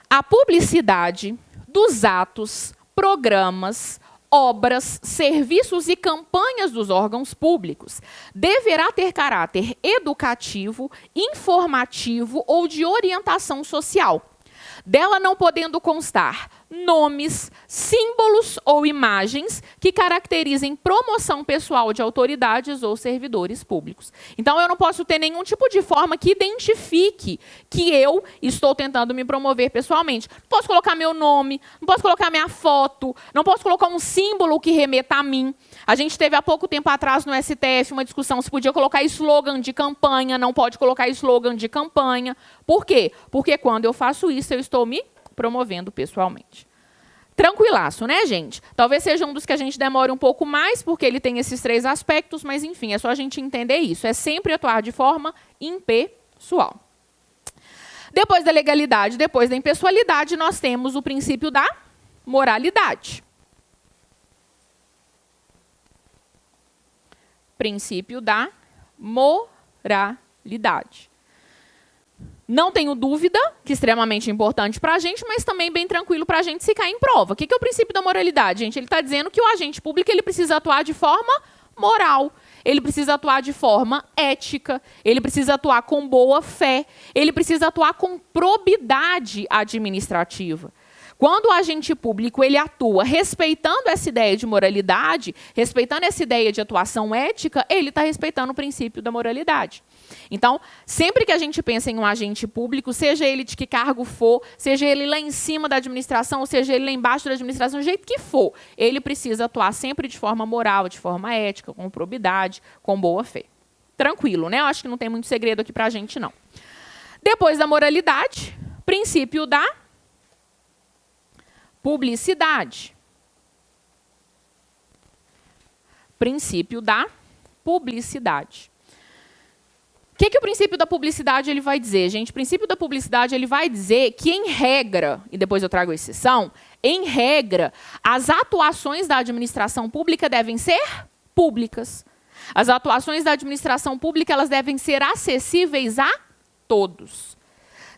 A publicidade dos atos, programas, obras, serviços e campanhas dos órgãos públicos deverá ter caráter educativo, informativo ou de orientação social, dela não podendo constar nomes, símbolos ou imagens que caracterizem promoção pessoal de autoridades ou servidores públicos. Então, eu não posso ter nenhum tipo de forma que identifique que eu estou tentando me promover pessoalmente. Não posso colocar meu nome, não posso colocar minha foto, não posso colocar um símbolo que remeta a mim. A gente teve há pouco tempo atrás no STF uma discussão se podia colocar slogan de campanha, não pode colocar slogan de campanha. Por quê? Porque quando eu faço isso, eu estou me promovendo pessoalmente. Tranquilaço, né, gente? Talvez seja um dos que a gente demore um pouco mais, porque ele tem esses 3 aspectos, mas, enfim, é só a gente entender isso. É sempre atuar de forma impessoal. Depois da legalidade, depois da impessoalidade, nós temos o princípio da moralidade. Princípio da moralidade. Não tenho dúvida que é extremamente importante para a gente, mas também bem tranquilo para a gente se cair em prova. O que é o princípio da moralidade, gente? Ele está dizendo que o agente público ele precisa atuar de forma moral, ele precisa atuar de forma ética, ele precisa atuar com boa fé, ele precisa atuar com probidade administrativa. Quando o agente público ele atua respeitando essa ideia de moralidade, respeitando essa ideia de atuação ética, ele está respeitando o princípio da moralidade. Então, sempre que a gente pensa em um agente público, seja ele de que cargo for, seja ele lá em cima da administração, ou seja ele lá embaixo da administração, do jeito que for, ele precisa atuar sempre de forma moral, de forma ética, com probidade, com boa fé. Tranquilo, né? Eu acho que não tem muito segredo aqui para a gente, não. Depois da moralidade, princípio da publicidade. Princípio da publicidade. O que o princípio da publicidade ele vai dizer, gente? O princípio da publicidade ele vai dizer que, em regra, e depois eu trago a exceção, em regra, as atuações da administração pública devem ser públicas. As atuações da administração pública elas devem ser acessíveis a todos.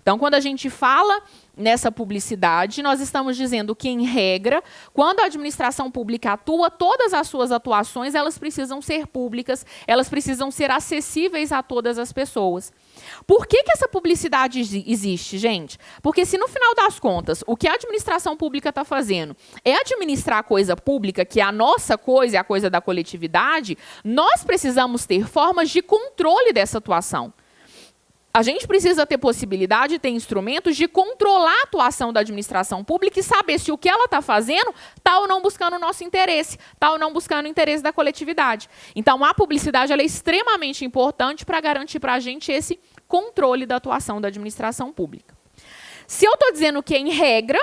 Então, quando a gente fala nessa publicidade, nós estamos dizendo que, em regra, quando a administração pública atua, todas as suas atuações elas precisam ser públicas, elas precisam ser acessíveis a todas as pessoas. Por que essa publicidade existe, gente? Porque se, no final das contas, o que a administração pública está fazendo é administrar a coisa pública, que é a nossa coisa, é a coisa da coletividade, nós precisamos ter formas de controle dessa atuação. A gente precisa ter possibilidade, ter instrumentos de controlar a atuação da administração pública e saber se o que ela está fazendo está ou não buscando o nosso interesse, está ou não buscando o interesse da coletividade. Então, a publicidade ela é extremamente importante para garantir para a gente esse controle da atuação da administração pública. Se eu estou dizendo que, em regra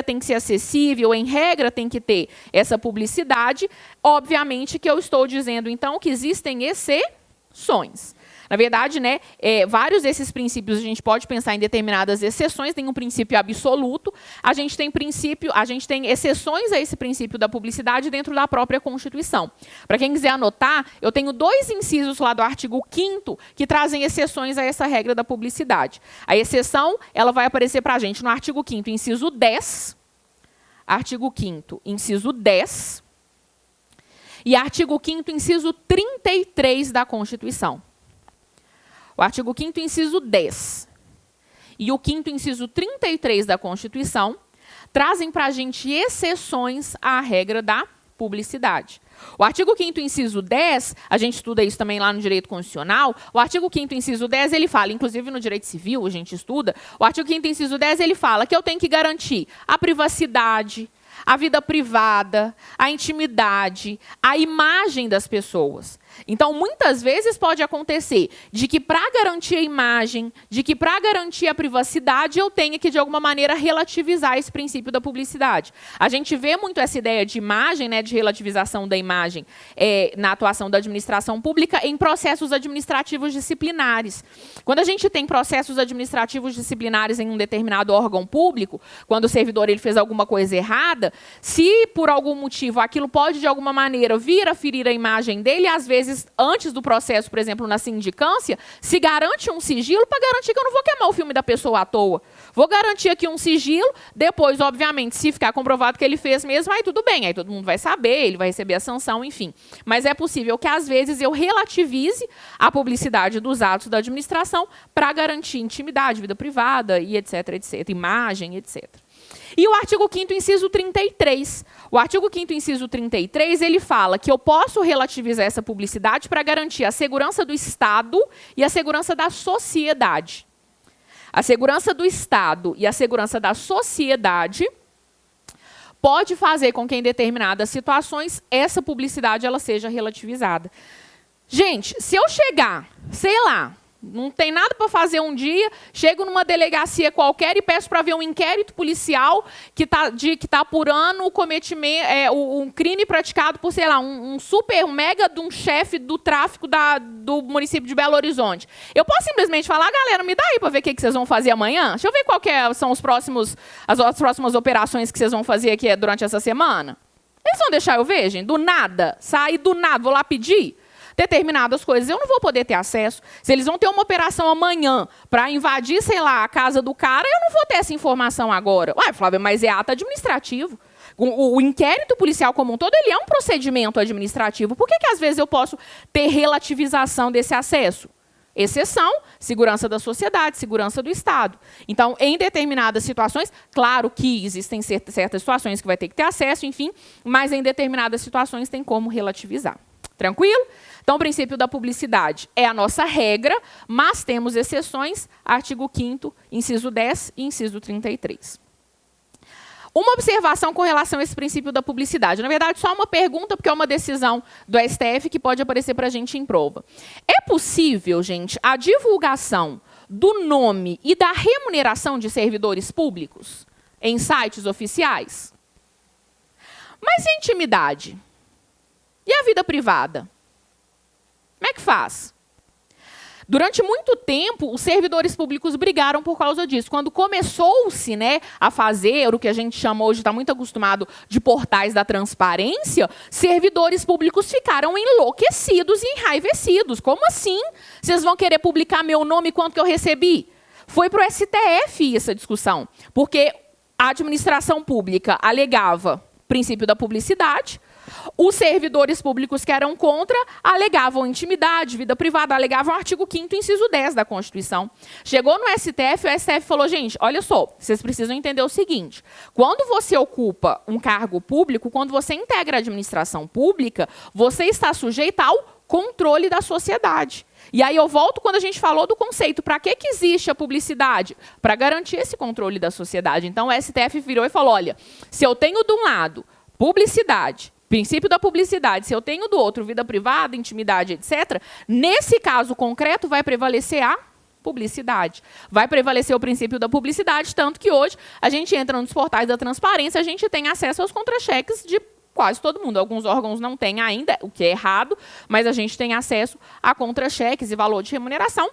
tem que ser acessível, em regra tem que ter essa publicidade, obviamente que eu estou dizendo, então, que existem exceções. Na verdade, né, vários desses princípios a gente pode pensar em determinadas exceções, tem um princípio absoluto, a gente tem exceções a esse princípio da publicidade dentro da própria Constituição. Para quem quiser anotar, eu tenho 2 incisos lá do artigo 5º que trazem exceções a essa regra da publicidade. A exceção, ela vai aparecer para a gente no artigo 5º, inciso 10, artigo 5º, inciso 10, e artigo 5º, inciso 33 da Constituição. O artigo 5º, inciso 10 e o 5º, inciso 33 da Constituição trazem para a gente exceções à regra da publicidade. O artigo 5º, inciso 10, a gente estuda isso também lá no direito constitucional, o artigo 5º, inciso 10, ele fala, inclusive no direito civil a gente estuda, o artigo 5º, inciso 10, ele fala que eu tenho que garantir a privacidade, a vida privada, a intimidade, a imagem das pessoas. Então, muitas vezes pode acontecer de que, para garantir a imagem, de que, para garantir a privacidade, eu tenha que, de alguma maneira, relativizar esse princípio da publicidade. A gente vê muito essa ideia de imagem, né, de relativização da imagem na atuação da administração pública em processos administrativos disciplinares. Quando a gente tem processos administrativos disciplinares em um determinado órgão público, quando o servidor ele fez alguma coisa errada, privada, se por algum motivo aquilo pode de alguma maneira vir a ferir a imagem dele, às vezes antes do processo, por exemplo, na sindicância, se garante um sigilo para garantir que eu não vou queimar o filme da pessoa à toa. Vou garantir aqui um sigilo, depois, obviamente, se ficar comprovado que ele fez mesmo, aí tudo bem, aí todo mundo vai saber, ele vai receber a sanção, enfim. Mas é possível que, às vezes, eu relativize a publicidade dos atos da administração para garantir intimidade, vida privada e etc, etc, imagem, etc. E o artigo 5º, inciso 33. O artigo 5º, inciso 33, ele fala que eu posso relativizar essa publicidade para garantir a segurança do Estado e a segurança da sociedade. A segurança do Estado e a segurança da sociedade pode fazer com que, em determinadas situações, essa publicidade ela seja relativizada. Gente, se eu chegar, sei lá, não tem nada para fazer um dia, chego numa delegacia qualquer e peço para ver um inquérito policial que está apurando o cometimento, um crime praticado por, sei lá, um mega de um chefe do tráfico do município de Belo Horizonte. Eu posso simplesmente falar, galera, me dá aí para ver o que vocês vão fazer amanhã? Deixa eu ver quais são as próximas operações que vocês vão fazer aqui durante essa semana. Eles vão deixar eu ver, gente? Do nada, sair do nada, vou lá pedir? Determinadas coisas eu não vou poder ter acesso. Se eles vão ter uma operação amanhã para invadir, sei lá, a casa do cara, eu não vou ter essa informação agora. Ué, Flávia, mas é ato administrativo. O inquérito policial como um todo, ele é um procedimento administrativo. Por que às vezes eu posso ter relativização desse acesso? Exceção, segurança da sociedade, segurança do Estado. Então, em determinadas situações, claro que existem certas situações que vai ter que ter acesso, enfim, mas em determinadas situações tem como relativizar. Tranquilo? Então, o princípio da publicidade é a nossa regra, mas temos exceções, artigo 5º, inciso 10 e inciso 33. Uma observação com relação a esse princípio da publicidade. Na verdade, só uma pergunta, porque é uma decisão do STF que pode aparecer para a gente em prova. É possível, gente, a divulgação do nome e da remuneração de servidores públicos em sites oficiais? Mas e a intimidade? E a vida privada? Como é que faz? Durante muito tempo, os servidores públicos brigaram por causa disso. Quando começou-se, né, a fazer o que a gente chama hoje, está muito acostumado, de portais da transparência, servidores públicos ficaram enlouquecidos e enraivecidos. Como assim? Vocês vão querer publicar meu nome e quanto que eu recebi? Foi para o STF essa discussão, porque a administração pública alegava o princípio da publicidade. Os servidores públicos que eram contra alegavam intimidade, vida privada, alegavam o artigo 5º, inciso 10 da Constituição. Chegou no STF, o STF falou, gente, olha só, vocês precisam entender o seguinte, quando você ocupa um cargo público, quando você integra a administração pública, você está sujeito ao controle da sociedade. E aí eu volto quando a gente falou do conceito, para que existe a publicidade? Para garantir esse controle da sociedade. Então o STF virou e falou, olha, se eu tenho de um lado publicidade, princípio da publicidade, se eu tenho do outro vida privada, intimidade, etc., nesse caso concreto vai prevalecer a publicidade. Vai prevalecer o princípio da publicidade, tanto que hoje a gente entra nos portais da transparência, a gente tem acesso aos contra-cheques de quase todo mundo. Alguns órgãos não têm ainda, o que é errado, mas a gente tem acesso a contra-cheques e valor de remuneração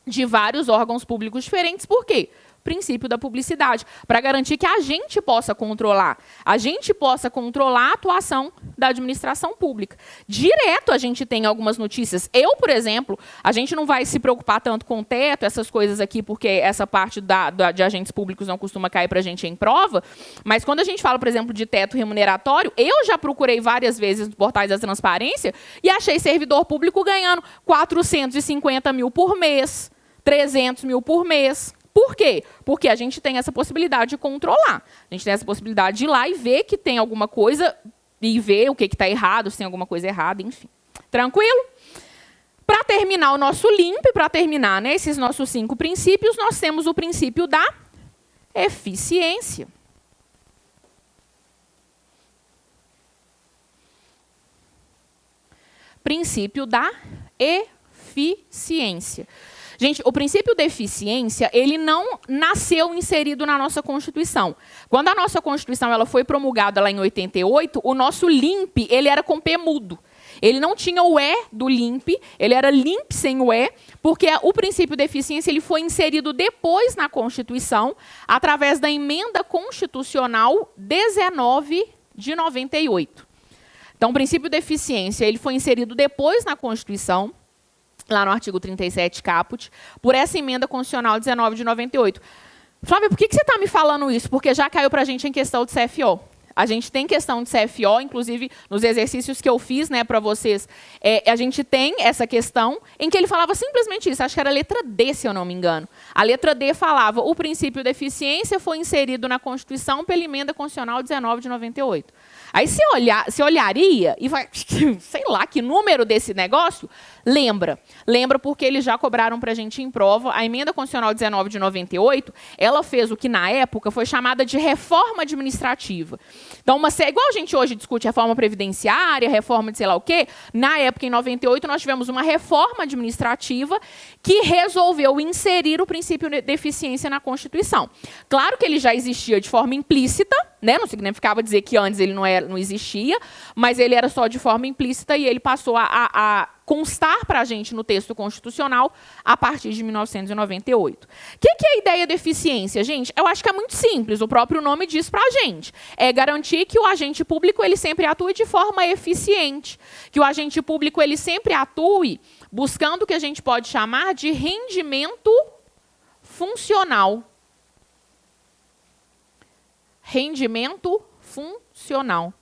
de vários órgãos públicos diferentes. Por quê? Princípio da publicidade, para garantir que a gente possa controlar a atuação da administração pública. Direto a gente tem algumas notícias. Eu, por exemplo, a gente não vai se preocupar tanto com o teto, essas coisas aqui, porque essa parte de agentes públicos não costuma cair para a gente em prova, mas quando a gente fala, por exemplo, de teto remuneratório, eu já procurei várias vezes nos portais da transparência e achei servidor público ganhando 450 mil por mês, 300 mil por mês. Por quê? Porque a gente tem essa possibilidade de controlar. A gente tem essa possibilidade de ir lá e ver que tem alguma coisa, e ver o que está errado, se tem alguma coisa errada, enfim. Tranquilo? Para terminar o nosso limpo, para terminar, né, esses nossos 5 princípios, nós temos o princípio da eficiência. Princípio da eficiência. Gente, o princípio da eficiência, ele não nasceu inserido na nossa Constituição. Quando a nossa Constituição ela foi promulgada lá em 88, o nosso LIMP ele era com P mudo. Ele não tinha o E do LIMP, ele era LIMP sem o E, porque o princípio de eficiência ele foi inserido depois na Constituição, através da Emenda Constitucional 19 de 98. Então, o princípio de eficiência ele foi inserido depois na Constituição, lá no artigo 37 caput, por essa Emenda Constitucional 19 de 98. Flávia, por que você está me falando isso? Porque já caiu para a gente em questão de CFO. A gente tem questão de CFO, inclusive nos exercícios que eu fiz, né, para vocês, a gente tem essa questão em que ele falava simplesmente isso, acho que era a letra D, se eu não me engano. A letra D falava, o princípio de eficiência foi inserido na Constituição pela Emenda Constitucional 19 de 98. Aí você olharia e vai, sei lá, que número desse negócio? Lembra porque eles já cobraram para a gente em prova, a Emenda Constitucional 19 de 98, ela fez o que na época foi chamada de reforma administrativa. Então, igual a gente hoje discute reforma previdenciária, reforma de sei lá o quê, na época, em 98, nós tivemos uma reforma administrativa que resolveu inserir o princípio de eficiência na Constituição. Claro que ele já existia de forma implícita, né? Não significava dizer que antes ele não existia, mas ele era só de forma implícita e ele passou a constar para a gente no texto constitucional a partir de 1998. O que é a ideia de eficiência, gente? Eu acho que é muito simples, o próprio nome diz para a gente. É garantir que o agente público ele sempre atue de forma eficiente, que o agente público ele sempre atue buscando o que a gente pode chamar de rendimento funcional. Rendimento funcional.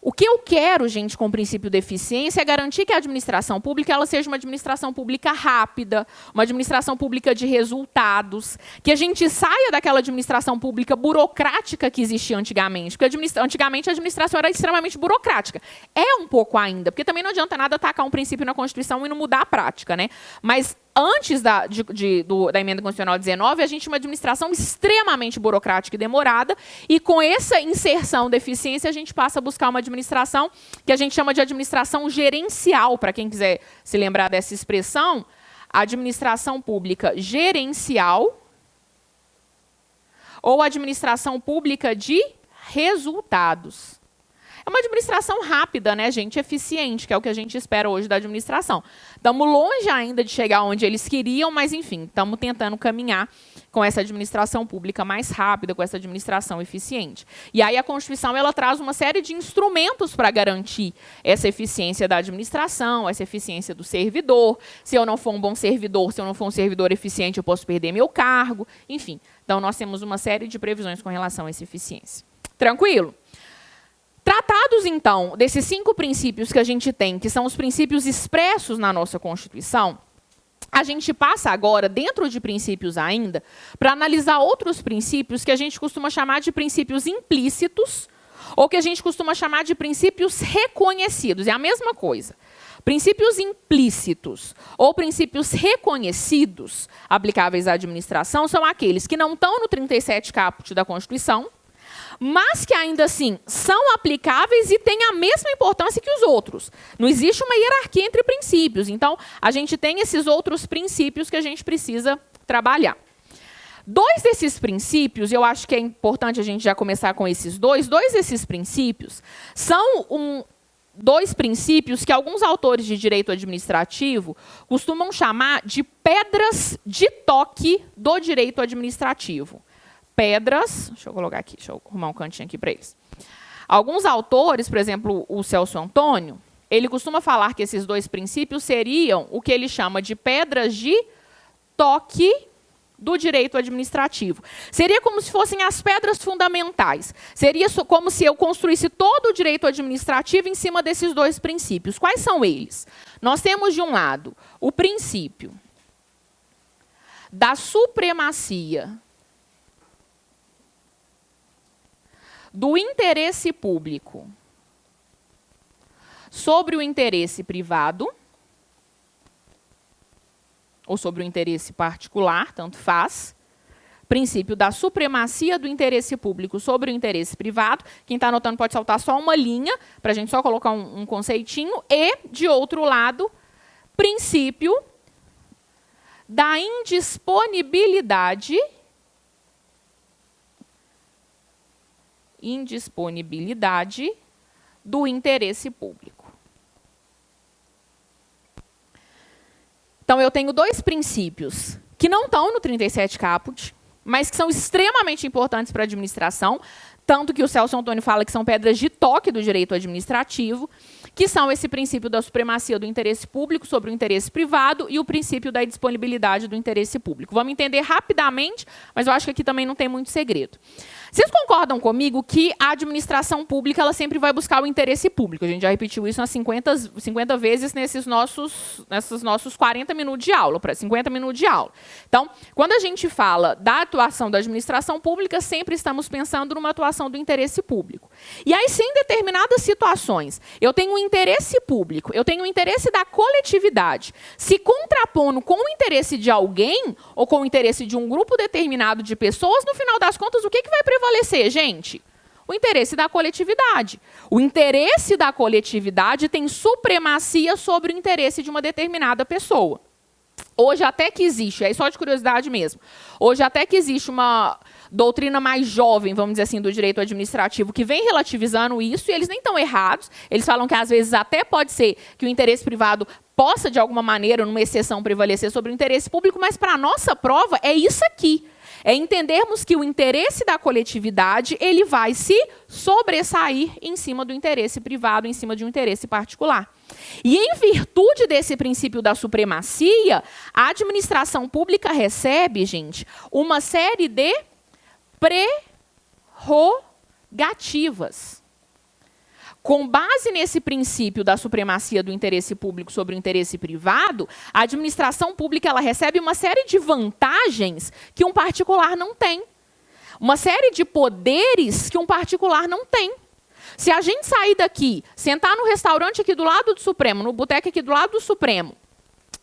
O que eu quero, gente, com o princípio de eficiência é garantir que a administração pública ela seja uma administração pública rápida, uma administração pública de resultados, que a gente saia daquela administração pública burocrática que existia antigamente, porque antigamente a administração era extremamente burocrática. É um pouco ainda, porque também não adianta nada atacar um princípio na Constituição e não mudar a prática, né? Mas antes da Emenda Constitucional 19, a gente tinha uma administração extremamente burocrática e demorada, e com essa inserção de eficiência, a gente passa a buscar uma administração que a gente chama de administração gerencial, para quem quiser se lembrar dessa expressão, administração pública gerencial ou administração pública de resultados. É uma administração rápida, né, gente? Eficiente, que é o que a gente espera hoje da administração. Estamos longe ainda de chegar onde eles queriam, mas, enfim, estamos tentando caminhar com essa administração pública mais rápida, com essa administração eficiente. E aí a Constituição ela traz uma série de instrumentos para garantir essa eficiência da administração, essa eficiência do servidor. Se eu não for um bom servidor, se eu não for um servidor eficiente, eu posso perder meu cargo. Enfim, então nós temos uma série de previsões com relação a essa eficiência. Tranquilo? Tratados, então, desses 5 princípios que a gente tem, que são os princípios expressos na nossa Constituição, a gente passa agora, dentro de princípios ainda, para analisar outros princípios que a gente costuma chamar de princípios implícitos, ou que a gente costuma chamar de princípios reconhecidos. É a mesma coisa. Princípios implícitos ou princípios reconhecidos aplicáveis à administração são aqueles que não estão no 37 caput da Constituição, mas que ainda assim são aplicáveis e têm a mesma importância que os outros. Não existe uma hierarquia entre princípios. Então, a gente tem esses outros princípios que a gente precisa trabalhar. 2 desses princípios, eu acho que é importante a gente já começar com esses dois desses princípios são 2 princípios que alguns autores de direito administrativo costumam chamar de pedras de toque do direito administrativo. Pedras, deixa eu colocar aqui, deixa eu arrumar um cantinho aqui para eles. Alguns autores, por exemplo, o Celso Antônio, ele costuma falar que esses 2 princípios seriam o que ele chama de pedras de toque do direito administrativo. Seria como se fossem as pedras fundamentais. Seria como se eu construísse todo o direito administrativo em cima desses 2 princípios. Quais são eles? Nós temos, de um lado, o princípio da supremacia do interesse público sobre o interesse privado, ou sobre o interesse particular, tanto faz. Princípio da supremacia do interesse público sobre o interesse privado. Quem está anotando pode saltar só uma linha, para a gente só colocar um conceitinho. E, de outro lado, princípio da indisponibilidade do interesse público. Então, eu tenho dois princípios que não estão no 37 caput, mas que são extremamente importantes para a administração, tanto que o Celso Antônio fala que são pedras de toque do direito administrativo, que são esse princípio da supremacia do interesse público sobre o interesse privado e o princípio da disponibilidade do interesse público. Vamos entender rapidamente, mas eu acho que aqui também não tem muito segredo. Vocês concordam comigo que a administração pública ela sempre vai buscar o interesse público? A gente já repetiu isso umas 50 vezes nesses nossos 40 minutos de aula, para 50 minutos de aula. Então, quando a gente fala da atuação da administração pública, sempre estamos pensando numa atuação do interesse público. E aí, se em determinadas situações eu tenho um interesse público, eu tenho o interesse da coletividade, se contrapondo com o interesse de alguém ou com o interesse de um grupo determinado de pessoas, no final das contas, o que vai prevalecer, gente? O interesse da coletividade. O interesse da coletividade tem supremacia sobre o interesse de uma determinada pessoa. Hoje até que existe, é só de curiosidade mesmo, hoje até que existe uma doutrina mais jovem, vamos dizer assim, do direito administrativo, que vem relativizando isso, e eles nem estão errados, eles falam que às vezes até pode ser que o interesse privado possa, de alguma maneira, numa exceção, prevalecer sobre o interesse público, mas para a nossa prova é isso aqui. É entendermos que o interesse da coletividade ele vai se sobressair em cima do interesse privado, em cima de um interesse particular. E em virtude desse princípio da supremacia, a administração pública recebe, gente, uma série de prerrogativas. Com base nesse princípio da supremacia do interesse público sobre o interesse privado, a administração pública ela recebe uma série de vantagens que um particular não tem. Uma série de poderes que um particular não tem. Se a gente sair daqui, sentar no restaurante aqui do lado do Supremo, no boteco aqui do lado do Supremo,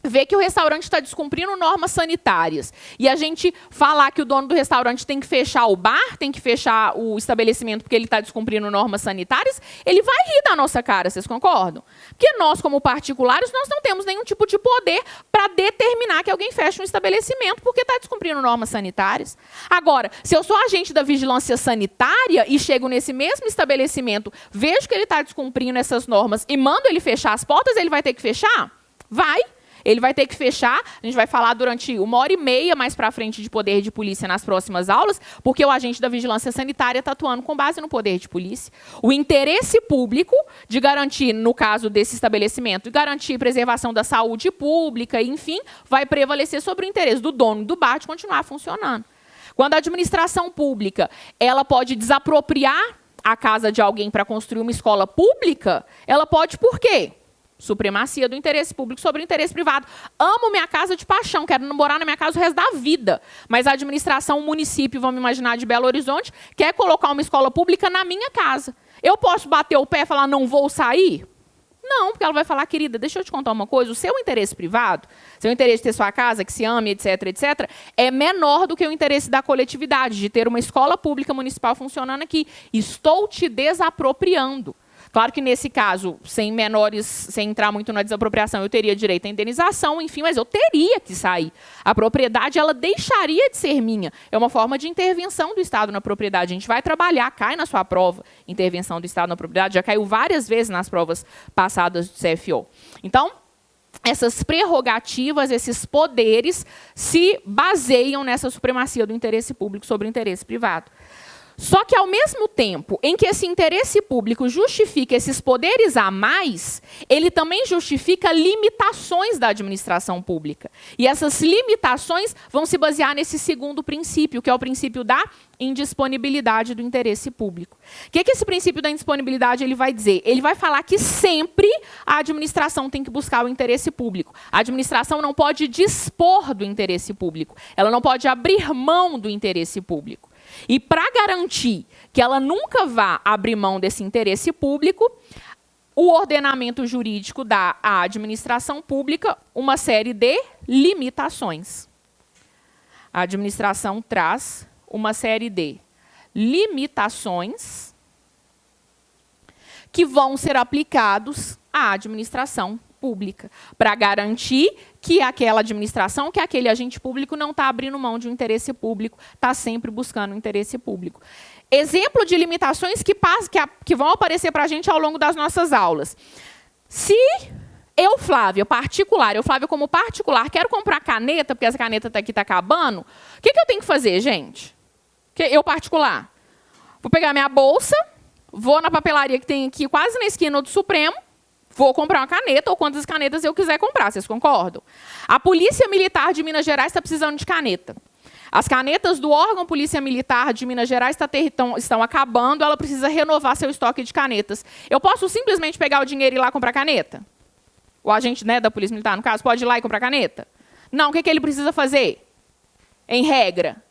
ver que o restaurante está descumprindo normas sanitárias e a gente falar que o dono do restaurante tem que fechar o bar, tem que fechar o estabelecimento porque ele está descumprindo normas sanitárias, ele vai rir da nossa cara, vocês concordam? Porque nós, como particulares, nós não temos nenhum tipo de poder para determinar que alguém feche um estabelecimento porque está descumprindo normas sanitárias. Agora, se eu sou agente da vigilância sanitária e chego nesse mesmo estabelecimento, vejo que ele está descumprindo essas normas e mando ele fechar as portas, ele vai ter que fechar? Vai. Ele vai ter que fechar, a gente vai falar durante 1h30 mais para frente de poder de polícia nas próximas aulas, porque o agente da vigilância sanitária está atuando com base no poder de polícia. O interesse público de garantir, no caso desse estabelecimento, de garantir preservação da saúde pública, enfim, vai prevalecer sobre o interesse do dono do bar de continuar funcionando. Quando a administração pública ela pode desapropriar a casa de alguém para construir uma escola pública, ela pode por quê? Supremacia do interesse público sobre o interesse privado. Amo minha casa de paixão, quero morar na minha casa o resto da vida. Mas a administração, o município, vamos imaginar, de Belo Horizonte, quer colocar uma escola pública na minha casa. Eu posso bater o pé e falar, não vou sair? Não, porque ela vai falar, querida, deixa eu te contar uma coisa, o seu interesse privado, seu interesse de ter sua casa, que se ame, etc., etc., é menor do que o interesse da coletividade, de ter uma escola pública municipal funcionando aqui. Estou te desapropriando. Claro que nesse caso, sem entrar muito na desapropriação, eu teria direito à indenização, enfim, mas eu teria que sair. A propriedade, ela deixaria de ser minha. É uma forma de intervenção do Estado na propriedade. A gente vai trabalhar, cai na sua prova, intervenção do Estado na propriedade, já caiu várias vezes nas provas passadas do CFO. Então, essas prerrogativas, esses poderes, se baseiam nessa supremacia do interesse público sobre o interesse privado. Só que, ao mesmo tempo em que esse interesse público justifica esses poderes a mais, ele também justifica limitações da administração pública. E essas limitações vão se basear nesse segundo princípio, que é o princípio da indisponibilidade do interesse público. O que esse princípio da indisponibilidade ele vai dizer? Ele vai falar que sempre a administração tem que buscar o interesse público. A administração não pode dispor do interesse público. Ela não pode abrir mão do interesse público. E para garantir que ela nunca vá abrir mão desse interesse público, o ordenamento jurídico dá à administração pública uma série de limitações. A administração traz uma série de limitações que vão ser aplicados à administração pública, para garantir que aquela administração, que aquele agente público não está abrindo mão de um interesse público, está sempre buscando um interesse público. Exemplo de limitações que vão aparecer para a gente ao longo das nossas aulas. Se eu Flávia, particular, como particular, quero comprar caneta, porque essa caneta aqui está acabando, o que eu tenho que fazer, gente? Eu, particular, vou pegar minha bolsa, vou na papelaria que tem aqui quase na esquina do Supremo, vou comprar uma caneta ou quantas canetas eu quiser comprar, vocês concordam? A Polícia Militar de Minas Gerais está precisando de caneta. As canetas do órgão Polícia Militar de Minas Gerais estão acabando, ela precisa renovar seu estoque de canetas. Eu posso simplesmente pegar o dinheiro e ir lá comprar caneta? O agente, né, da Polícia Militar, no caso, pode ir lá e comprar caneta? Não, o que ele precisa fazer? Em regra,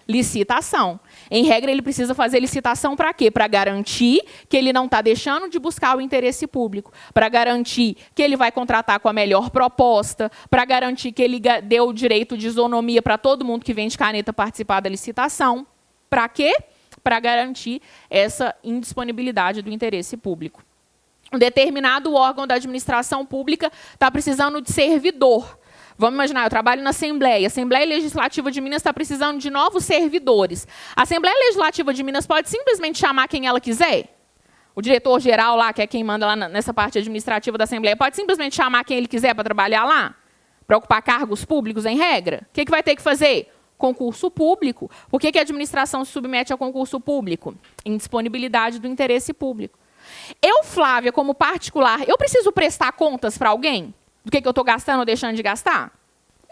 licitação. Em regra, ele precisa fazer licitação para quê? Para garantir que ele não está deixando de buscar o interesse público, para garantir que ele vai contratar com a melhor proposta, para garantir que ele deu o direito de isonomia para todo mundo que vende caneta participar da licitação. Para quê? Para garantir essa indisponibilidade do interesse público. Um determinado órgão da administração pública está precisando de servidor. Vamos imaginar, eu trabalho na Assembleia. A Assembleia Legislativa de Minas está precisando de novos servidores. A Assembleia Legislativa de Minas pode simplesmente chamar quem ela quiser? O diretor-geral lá, que é quem manda lá nessa parte administrativa da Assembleia, pode simplesmente chamar quem ele quiser para trabalhar lá? Para ocupar cargos públicos, em regra? O que vai ter que fazer? Concurso público. Por que a administração se submete a concurso público? Indisponibilidade do interesse público. Eu, Flávia, como particular, eu preciso prestar contas para alguém? Do que eu estou gastando ou deixando de gastar?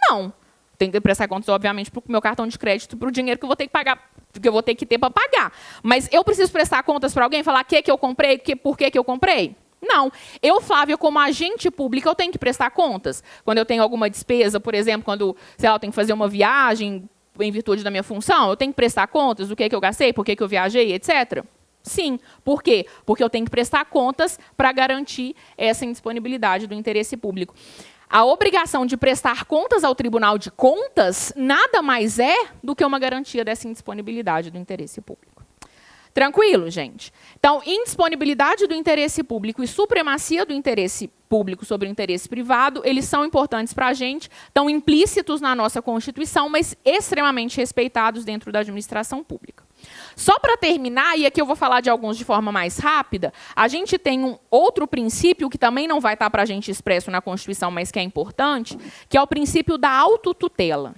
Não. Tenho que prestar contas, obviamente, para o meu cartão de crédito, para o dinheiro que eu vou ter que pagar, que eu vou ter que ter para pagar. Mas eu preciso prestar contas para alguém, falar o que eu comprei, por que eu comprei? Não. Eu, Flávia, como agente público, eu tenho que prestar contas. Quando eu tenho alguma despesa, por exemplo, quando, sei lá, eu tenho que fazer uma viagem em virtude da minha função, eu tenho que prestar contas do que eu gastei, por que eu viajei, etc. Sim. Por quê? Porque eu tenho que prestar contas para garantir essa indisponibilidade do interesse público. A obrigação de prestar contas ao Tribunal de Contas nada mais é do que uma garantia dessa indisponibilidade do interesse público. Tranquilo, gente? Então, indisponibilidade do interesse público e supremacia do interesse público sobre o interesse privado, eles são importantes para a gente, estão implícitos na nossa Constituição, mas extremamente respeitados dentro da administração pública. Só para terminar, e aqui eu vou falar de alguns de forma mais rápida, a gente tem um outro princípio que também não vai estar para a gente expresso na Constituição, mas que é importante, que é o princípio da autotutela.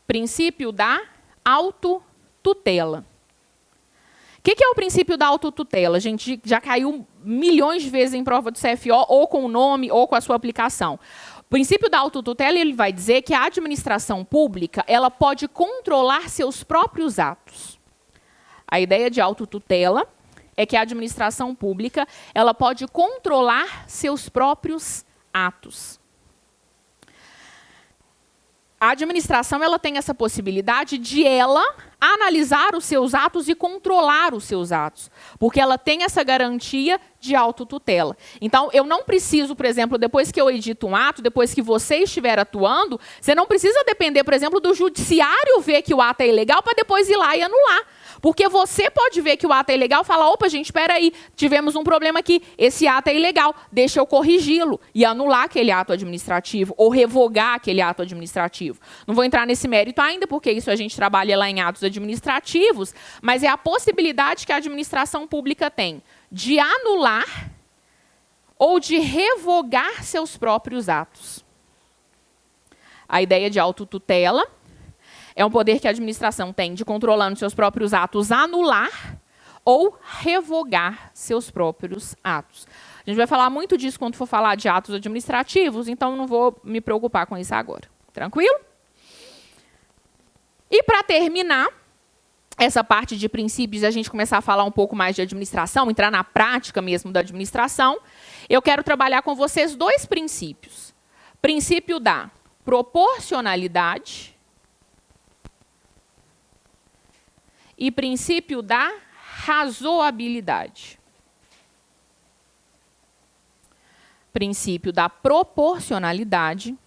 Princípio da autotutela. O que é o princípio da autotutela? A gente já caiu milhões de vezes em prova do CFO, ou com o nome, ou com a sua aplicação. O princípio da autotutela, ele vai dizer que a administração pública ela pode controlar seus próprios atos. A ideia de autotutela é que a administração pública ela pode controlar seus próprios atos. A administração ela tem essa possibilidade de ela analisar os seus atos e controlar os seus atos, porque ela tem essa garantia de autotutela. Então, eu não preciso, por exemplo, depois que eu edito um ato, depois que você estiver atuando, você não precisa depender, por exemplo, do judiciário ver que o ato é ilegal para depois ir lá e anular. Porque você pode ver que o ato é ilegal e falar, opa, gente, espera aí, tivemos um problema aqui, esse ato é ilegal, deixa eu corrigi-lo e anular aquele ato administrativo ou revogar aquele ato administrativo. Não vou entrar nesse mérito ainda, porque isso a gente trabalha lá em atos administrativos, mas é a possibilidade que a administração pública tem de anular ou de revogar seus próprios atos. A ideia de autotutela é um poder que a administração tem de, controlando seus próprios atos, anular ou revogar seus próprios atos. A gente vai falar muito disso quando for falar de atos administrativos, então não vou me preocupar com isso agora. Tranquilo? E para terminar, essa parte de princípios, a gente começar a falar um pouco mais de administração, entrar na prática mesmo da administração, eu quero trabalhar com vocês dois princípios. Princípio da proporcionalidade e princípio da razoabilidade. Princípio da proporcionalidade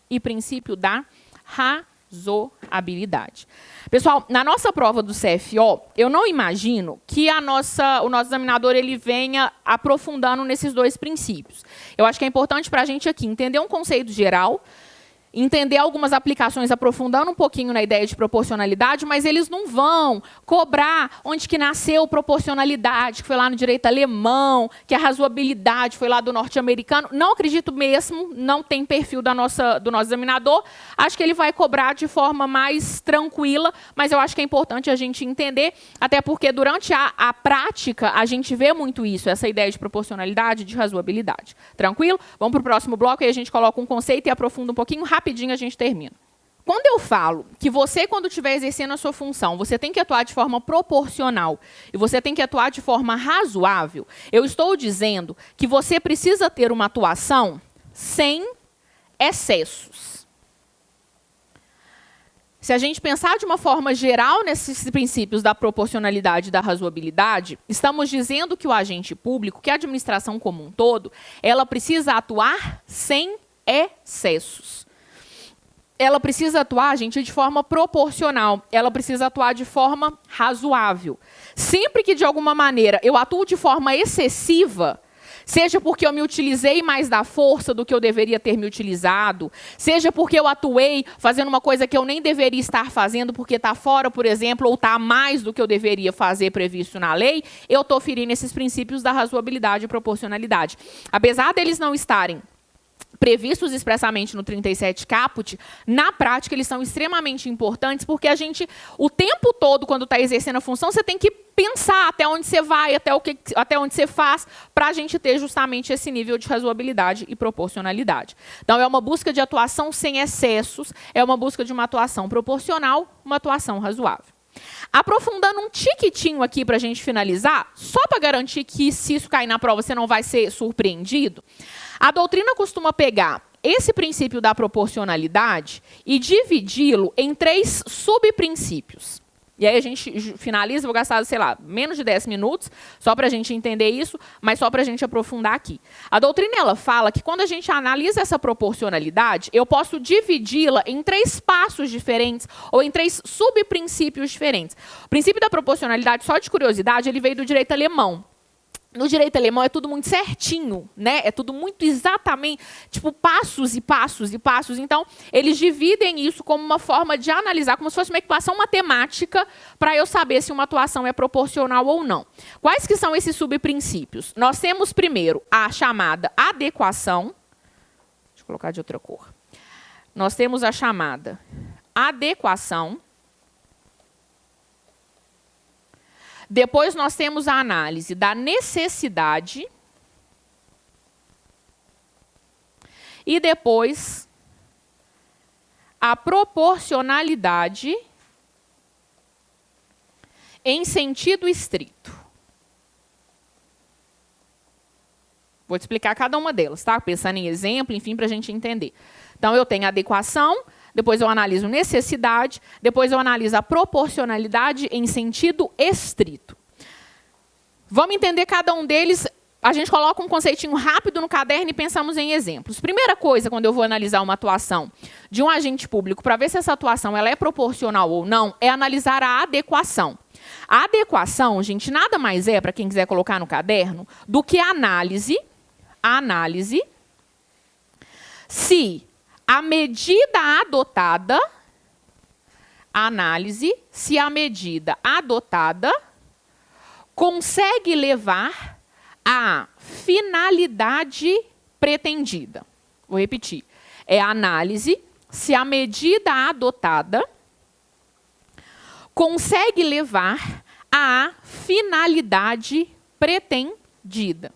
e princípio da razoabilidade. Pessoal, na nossa prova do CFO, eu não imagino que o nosso examinador ele venha aprofundando nesses dois princípios. Eu acho que é importante para a gente aqui entender um conceito geral, entender algumas aplicações aprofundando um pouquinho na ideia de proporcionalidade, mas eles não vão cobrar onde que nasceu proporcionalidade, que foi lá no direito alemão, que a razoabilidade foi lá do norte-americano. Não acredito mesmo, não tem perfil do nosso examinador. Acho que ele vai cobrar de forma mais tranquila, mas eu acho que é importante a gente entender, até porque durante a prática a gente vê muito isso, essa ideia de proporcionalidade, de razoabilidade. Tranquilo? Vamos para o próximo bloco e a gente coloca um conceito e aprofunda um pouquinho. Rapidinho a gente termina. Quando eu falo que você, quando estiver exercendo a sua função, você tem que atuar de forma proporcional e você tem que atuar de forma razoável, eu estou dizendo que você precisa ter uma atuação sem excessos. Se a gente pensar de uma forma geral nesses princípios da proporcionalidade e da razoabilidade, estamos dizendo que o agente público, que a administração como um todo, ela precisa atuar sem excessos. Ela precisa atuar, gente, de forma proporcional. Ela precisa atuar de forma razoável. Sempre que, de alguma maneira, eu atuo de forma excessiva, seja porque eu me utilizei mais da força do que eu deveria ter me utilizado, seja porque eu atuei fazendo uma coisa que eu nem deveria estar fazendo porque está fora, por exemplo, ou está a mais do que eu deveria fazer previsto na lei, eu estou ferindo esses princípios da razoabilidade e proporcionalidade. Apesar deles não estarem previstos expressamente no 37 caput, na prática eles são extremamente importantes porque a gente, o tempo todo, quando está exercendo a função, você tem que pensar até onde você vai, até onde você faz, para a gente ter justamente esse nível de razoabilidade e proporcionalidade. Então, é uma busca de atuação sem excessos, é uma busca de uma atuação proporcional, uma atuação razoável. Aprofundando um tiquitinho aqui para a gente finalizar, só para garantir que se isso cair na prova você não vai ser surpreendido, a doutrina costuma pegar esse princípio da proporcionalidade e dividi-lo em 3 subprincípios. E aí a gente finaliza, vou gastar, sei lá, menos de 10 minutos, só para a gente entender isso, mas só para a gente aprofundar aqui. A doutrina, ela fala que quando a gente analisa essa proporcionalidade, eu posso dividi-la em 3 passos diferentes, ou em 3 subprincípios diferentes. O princípio da proporcionalidade, só de curiosidade, ele veio do direito alemão. No direito alemão é tudo muito certinho, né? É tudo muito exatamente, tipo, passos e passos e passos. Então, eles dividem isso como uma forma de analisar, como se fosse uma equação matemática, para eu saber se uma atuação é proporcional ou não. Quais que são esses subprincípios? Nós temos, primeiro, a chamada adequação. Deixa eu colocar de outra cor. Nós temos a chamada adequação. Depois nós temos a análise da necessidade. E depois a proporcionalidade em sentido estrito. Vou te explicar cada uma delas, tá? Pensando em exemplo, enfim, para a gente entender. Então, eu tenho a adequação, depois eu analiso necessidade, depois eu analiso a proporcionalidade em sentido estrito. Vamos entender cada um deles. A gente coloca um conceitinho rápido no caderno e pensamos em exemplos. Primeira coisa, quando eu vou analisar uma atuação de um agente público, para ver se essa atuação ela é proporcional ou não, é analisar a adequação. A adequação, gente, nada mais é, para quem quiser colocar no caderno, do que a análise se a medida adotada, consegue levar à finalidade pretendida. Vou repetir. É a análise se a medida adotada consegue levar à finalidade pretendida.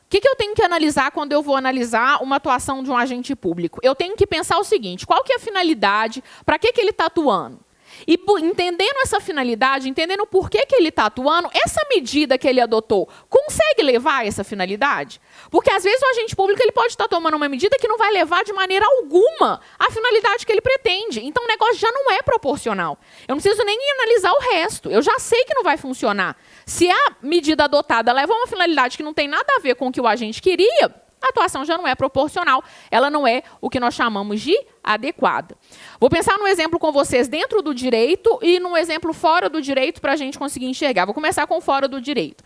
O que eu tenho que analisar quando eu vou analisar uma atuação de um agente público? Eu tenho que pensar o seguinte: qual que é a finalidade? Para que ele está atuando? E entendendo essa finalidade, entendendo por que ele está atuando, essa medida que ele adotou consegue levar a essa finalidade? Porque às vezes o agente público ele pode estar tomando uma medida que não vai levar de maneira alguma a finalidade que ele pretende. Então o negócio já não é proporcional. Eu não preciso nem analisar o resto. Eu já sei que não vai funcionar. Se a medida adotada leva a uma finalidade que não tem nada a ver com o que o agente queria, a atuação já não é proporcional, ela não é o que nós chamamos de adequada. Vou pensar num exemplo com vocês dentro do direito e num exemplo fora do direito para a gente conseguir enxergar. Vou começar com fora do direito.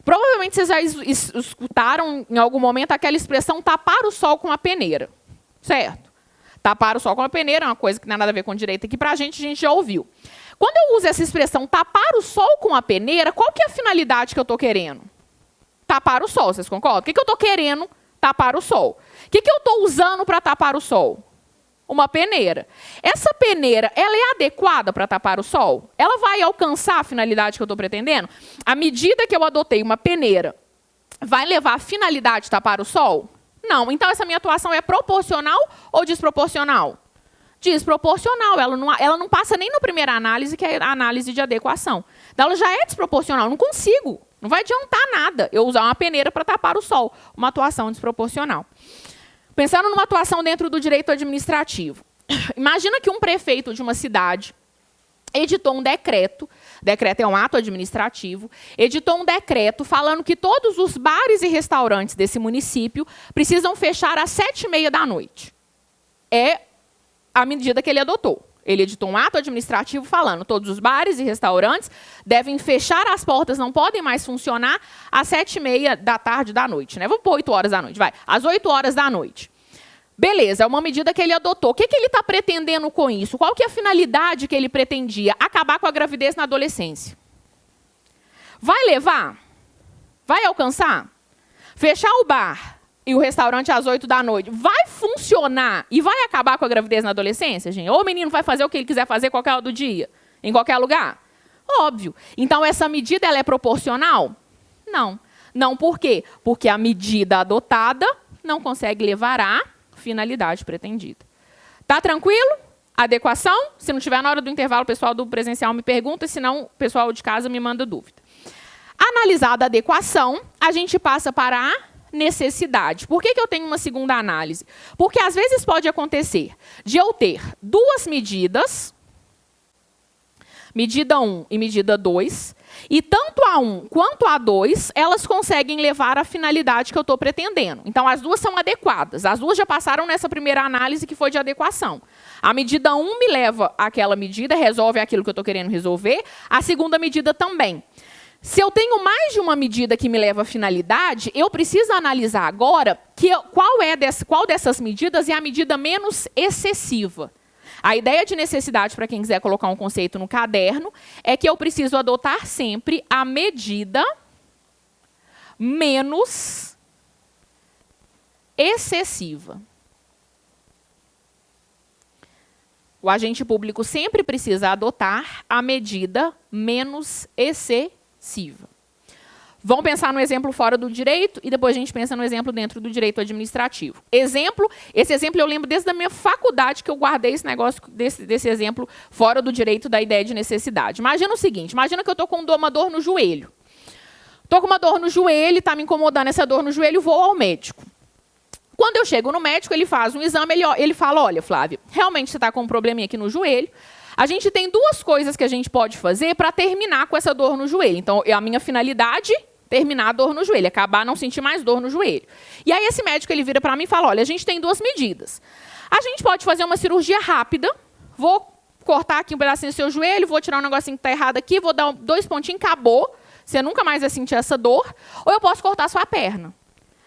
Provavelmente vocês já escutaram em algum momento aquela expressão tapar o sol com a peneira. certo? Tapar o sol com a peneira é uma coisa que não tem nada a ver com direito aqui pra gente, a gente já ouviu. Quando eu uso essa expressão tapar o sol com a peneira, qual que é a finalidade que eu estou querendo? Tapar o sol, vocês concordam? O que eu estou querendo tapar o sol? O que eu estou usando para tapar o sol? Uma peneira. Essa peneira, ela é adequada para tapar o sol? Ela vai alcançar a finalidade que eu estou pretendendo? À medida que eu adotei uma peneira, vai levar a finalidade de tapar o sol? Não. Então, essa minha atuação é proporcional ou desproporcional? Desproporcional. Ela não passa nem na primeira análise, que é a análise de adequação. Então, ela já é desproporcional. Não consigo. Não vai adiantar nada eu usar uma peneira para tapar o sol. Uma atuação desproporcional. Pensando numa atuação dentro do direito administrativo. Imagina que um prefeito de uma cidade editou um decreto é um ato administrativo, editou um decreto falando que todos os bares e restaurantes desse município precisam fechar às 7h30 da noite. É a medida que ele adotou. Ele editou um ato administrativo falando que todos os bares e restaurantes devem fechar as portas, não podem mais funcionar às 7h30 da tarde da noite. Né? Vamos pôr 8 horas da noite, vai. Às 8 horas da noite. Beleza, é uma medida que ele adotou. O que ele está pretendendo com isso? Qual que é a finalidade que ele pretendia? Acabar com a gravidez na adolescência. Vai levar? Vai alcançar? Fechar o bar e o restaurante às 8 da noite, vai funcionar e vai acabar com a gravidez na adolescência, gente? Ou o menino vai fazer o que ele quiser fazer qualquer hora do dia? Em qualquer lugar? Óbvio. Então, essa medida ela é proporcional? Não. Não por quê? Porque a medida adotada não consegue levar à finalidade pretendida. Tá tranquilo? Adequação? Se não tiver na hora do intervalo, o pessoal do presencial me pergunta, senão o pessoal de casa me manda dúvida. Analisada a adequação, a gente passa para a necessidade. Por que eu tenho uma segunda análise? Porque às vezes pode acontecer de eu ter duas medidas, medida 1 e medida 2, e tanto a 1 quanto a 2, elas conseguem levar à finalidade que eu estou pretendendo. Então, as duas são adequadas. As duas já passaram nessa primeira análise, que foi de adequação. A medida 1 me leva àquela medida, resolve aquilo que eu estou querendo resolver. A segunda medida também. Se eu tenho mais de uma medida que me leva à finalidade, eu preciso analisar agora qual dessas medidas é a medida menos excessiva. A ideia de necessidade, para quem quiser colocar um conceito no caderno, é que eu preciso adotar sempre a medida menos excessiva. O agente público sempre precisa adotar a medida menos excessiva. Vamos pensar no exemplo fora do direito e depois a gente pensa no exemplo dentro do direito administrativo. Esse exemplo eu lembro desde a minha faculdade que eu guardei esse negócio desse exemplo fora do direito da ideia de necessidade. Imagina o seguinte, imagina que eu estou com uma dor no joelho. Estou com uma dor no joelho, está me incomodando essa dor no joelho, vou ao médico. Quando eu chego no médico, ele faz um exame, ele fala, olha, Flávia, realmente você está com um probleminha aqui no joelho. A gente tem duas coisas que a gente pode fazer para terminar com essa dor no joelho. Então, a minha finalidade terminar a dor no joelho, acabar não sentir mais dor no joelho. E aí esse médico ele vira para mim e fala, olha, a gente tem duas medidas. A gente pode fazer uma cirurgia rápida, vou cortar aqui um pedacinho do seu joelho, vou tirar um negocinho que está errado aqui, vou dar 2 pontinhos, acabou, você nunca mais vai sentir essa dor, ou eu posso cortar sua perna.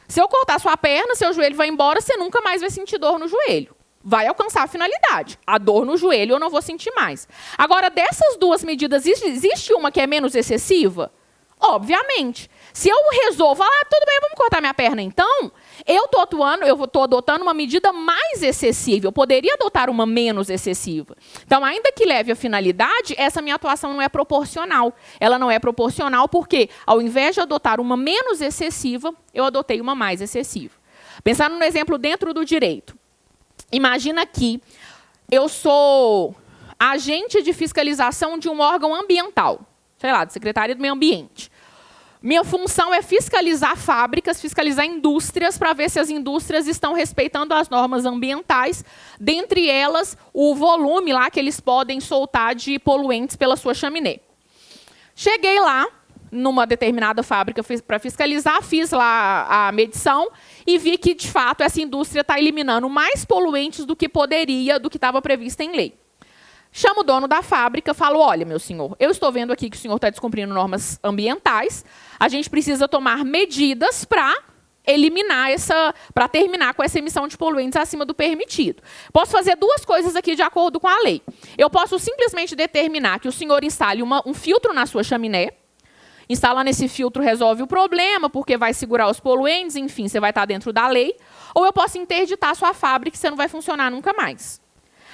Se eu cortar sua perna, seu joelho vai embora, você nunca mais vai sentir dor no joelho. Vai alcançar a finalidade. A dor no joelho eu não vou sentir mais. Agora, dessas duas medidas, existe uma que é menos excessiva? Obviamente. Se eu resolvo, tudo bem, vamos cortar minha perna então, eu estou adotando uma medida mais excessiva. Eu poderia adotar uma menos excessiva. Então, ainda que leve a finalidade, essa minha atuação não é proporcional. Ela não é proporcional porque, ao invés de adotar uma menos excessiva, eu adotei uma mais excessiva. Pensando no exemplo dentro do direito. Imagina que eu sou agente de fiscalização de um órgão ambiental, sei lá, da Secretaria do Meio Ambiente. Minha função é fiscalizar fábricas, fiscalizar indústrias, para ver se as indústrias estão respeitando as normas ambientais, dentre elas o volume lá que eles podem soltar de poluentes pela sua chaminé. Cheguei lá, numa determinada fábrica para fiscalizar, fiz lá a medição e vi que, de fato, essa indústria está eliminando mais poluentes do que poderia, do que estava previsto em lei. Chamo o dono da fábrica, falo, olha, meu senhor, eu estou vendo aqui que o senhor está descumprindo normas ambientais, a gente precisa tomar medidas para eliminar para terminar com essa emissão de poluentes acima do permitido. Posso fazer duas coisas aqui de acordo com a lei. Eu posso simplesmente determinar que o senhor instale um filtro na sua chaminé. Instalando esse filtro resolve o problema, porque vai segurar os poluentes, enfim, você vai estar dentro da lei. Ou eu posso interditar a sua fábrica, que você não vai funcionar nunca mais.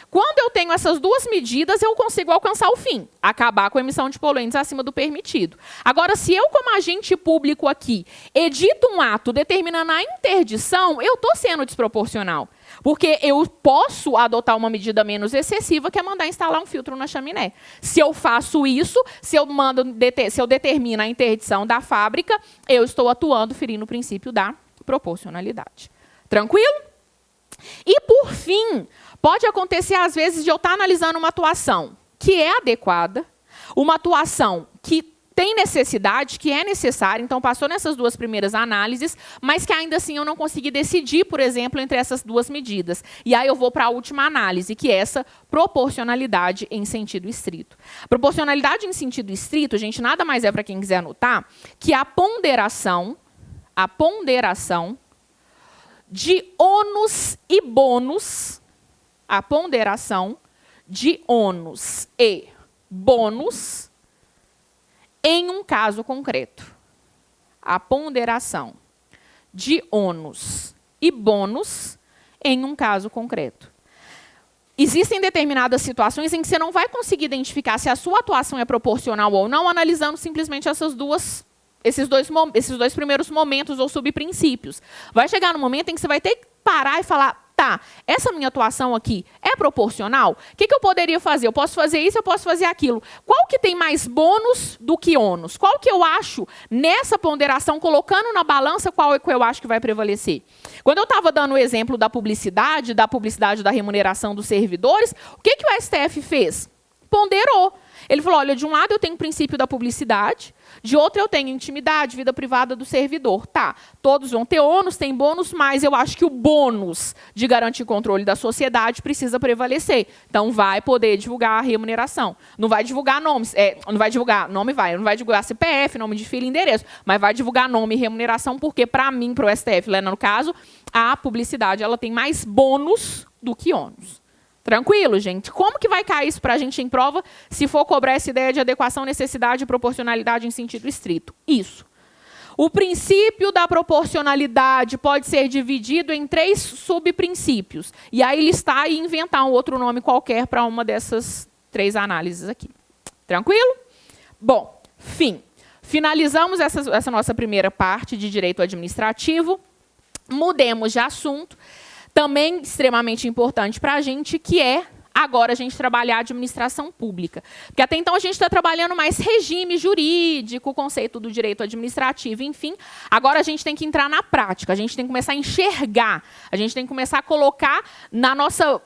Quando eu tenho essas duas medidas, eu consigo alcançar o fim, acabar com a emissão de poluentes acima do permitido. Agora, se eu, como agente público aqui, edito um ato determinando a interdição, eu estou sendo desproporcional. Porque eu posso adotar uma medida menos excessiva, que é mandar instalar um filtro na chaminé. Se eu faço isso, se eu determino a interdição da fábrica, eu estou atuando ferindo o princípio da proporcionalidade. Tranquilo? E, por fim, pode acontecer, às vezes, de eu estar analisando uma atuação que é adequada, uma atuação que tem necessidade, que é necessária, então passou nessas duas primeiras análises, mas que ainda assim eu não consegui decidir, por exemplo, entre essas duas medidas. E aí eu vou para a última análise, que é essa proporcionalidade em sentido estrito. Proporcionalidade em sentido estrito, gente, nada mais é, para quem quiser anotar, que a ponderação de ônus e bônus, a ponderação de ônus e bônus em um caso concreto. A ponderação de ônus e bônus em um caso concreto. Existem determinadas situações em que você não vai conseguir identificar se a sua atuação é proporcional ou não, analisando simplesmente esses dois primeiros momentos ou subprincípios. Vai chegar no momento em que você vai ter que parar e falar, tá, essa minha atuação aqui é proporcional? O que eu poderia fazer? Eu posso fazer isso, eu posso fazer aquilo. Qual que tem mais bônus do que ônus? Qual que eu acho, nessa ponderação, colocando na balança, qual é que eu acho que vai prevalecer? Quando eu estava dando o exemplo da publicidade da remuneração dos servidores, o que o STF fez? Ponderou. Ele falou, olha, de um lado eu tenho o princípio da publicidade, de outro eu tenho intimidade, vida privada do servidor. Tá, todos vão ter ônus, tem bônus, mas eu acho que o bônus de garantir controle da sociedade precisa prevalecer. Então, vai poder divulgar a remuneração. Não vai divulgar nomes, não vai divulgar CPF, nome de filho e endereço, mas vai divulgar nome e remuneração, porque, para mim, para o STF, lá no caso, a publicidade ela tem mais bônus do que ônus. Tranquilo, gente? Como que vai cair isso para a gente em prova se for cobrar essa ideia de adequação, necessidade e proporcionalidade em sentido estrito? Isso. O princípio da proporcionalidade pode ser dividido em 3 subprincípios. E aí listar e inventar um outro nome qualquer para uma dessas 3 análises aqui. Tranquilo? Bom, fim. Finalizamos essa nossa primeira parte de direito administrativo. Mudemos de assunto. Também extremamente importante para a gente, que é agora a gente trabalhar a administração pública. Porque até então a gente está trabalhando mais regime jurídico, o conceito do direito administrativo, enfim. Agora a gente tem que entrar na prática, a gente tem que começar a enxergar, a gente tem que começar a colocar na nossa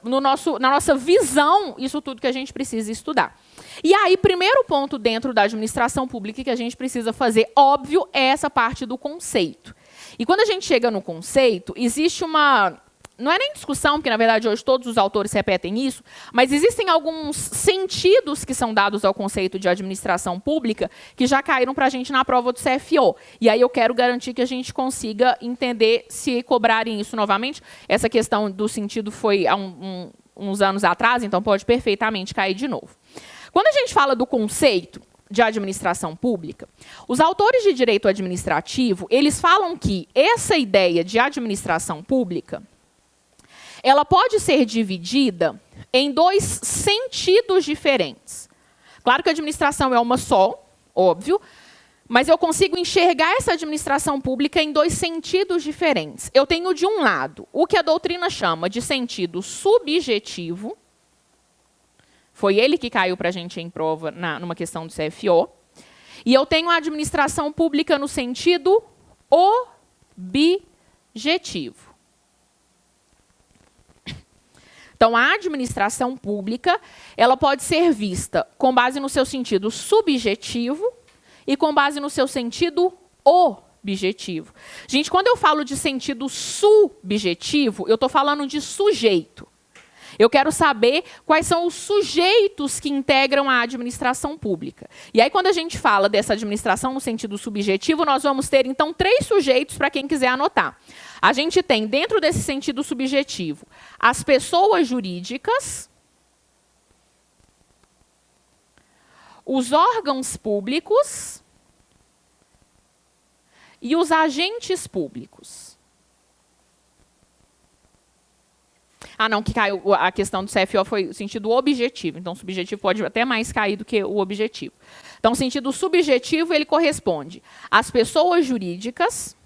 visão isso tudo que a gente precisa estudar. E aí, primeiro ponto dentro da administração pública que a gente precisa fazer, óbvio, é essa parte do conceito. E quando a gente chega no conceito, existe uma... Não é nem discussão, porque, na verdade, hoje todos os autores repetem isso, mas existem alguns sentidos que são dados ao conceito de administração pública que já caíram para a gente na prova do CFO. E aí eu quero garantir que a gente consiga entender se cobrarem isso novamente. Essa questão do sentido foi há uns anos atrás, então pode perfeitamente cair de novo. Quando a gente fala do conceito de administração pública, os autores de direito administrativo, eles falam que essa ideia de administração pública ela pode ser dividida em 2 sentidos diferentes. Claro que a administração é uma só, óbvio, mas eu consigo enxergar essa administração pública em 2 sentidos diferentes. Eu tenho, de um lado, o que a doutrina chama de sentido subjetivo. Foi ele que caiu para a gente em prova numa questão do CFO. E eu tenho a administração pública no sentido objetivo. Então, a administração pública ela pode ser vista com base no seu sentido subjetivo e com base no seu sentido objetivo. Gente, quando eu falo de sentido subjetivo, eu estou falando de sujeito. Eu quero saber quais são os sujeitos que integram a administração pública. E aí, quando a gente fala dessa administração no sentido subjetivo, nós vamos ter, então, 3 sujeitos para quem quiser anotar. A gente tem, dentro desse sentido subjetivo, as pessoas jurídicas, os órgãos públicos e os agentes públicos. Ah, não, que caiu, a questão do CFO foi o sentido objetivo. Então, o subjetivo pode até mais cair do que o objetivo. Então, o sentido subjetivo, ele corresponde às pessoas jurídicas,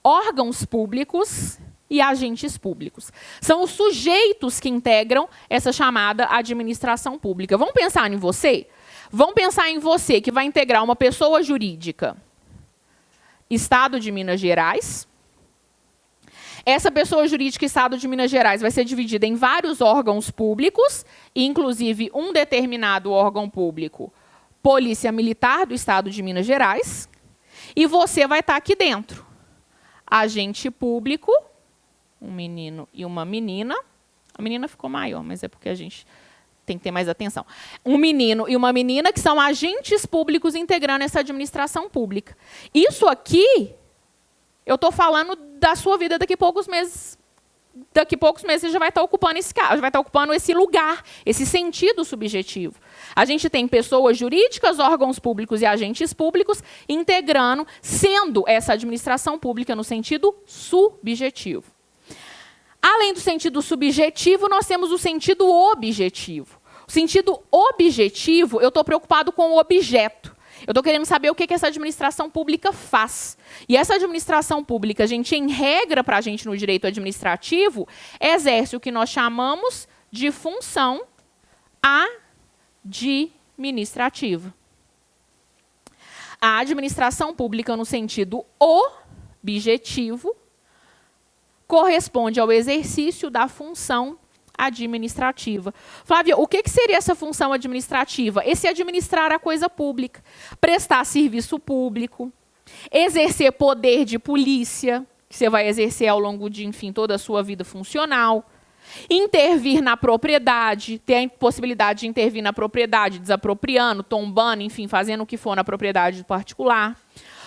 órgãos públicos e agentes públicos. São os sujeitos que integram essa chamada administração pública. Vamos pensar em você? Vamos pensar em você, que vai integrar uma pessoa jurídica, Estado de Minas Gerais. Essa pessoa jurídica Estado de Minas Gerais vai ser dividida em vários órgãos públicos, inclusive um determinado órgão público, Polícia Militar do Estado de Minas Gerais. E você vai estar aqui dentro. Agente público, um menino e uma menina. A menina ficou maior, mas é porque a gente tem que ter mais atenção. Um menino e uma menina que são agentes públicos integrando essa administração pública. Isso aqui, eu estou falando da sua vida daqui a poucos meses. Daqui a poucos meses você já vai estar ocupando esse cargo, já vai estar ocupando esse lugar, esse sentido subjetivo. A gente tem pessoas jurídicas, órgãos públicos e agentes públicos integrando, sendo essa administração pública no sentido subjetivo. Além do sentido subjetivo, nós temos o sentido objetivo. O sentido objetivo, eu estou preocupado com o objeto. Eu estou querendo saber o que essa administração pública faz. E essa administração pública, gente, em regra para a gente no direito administrativo, exerce o que nós chamamos de função administrativa. A administração pública, no sentido objetivo, corresponde ao exercício da função administrativa. Flávia, o que seria essa função administrativa? Esse administrar a coisa pública, prestar serviço público, exercer poder de polícia, que você vai exercer ao longo de, enfim, toda a sua vida funcional, intervir na propriedade, ter a possibilidade de intervir na propriedade, desapropriando, tombando, enfim, fazendo o que for na propriedade particular,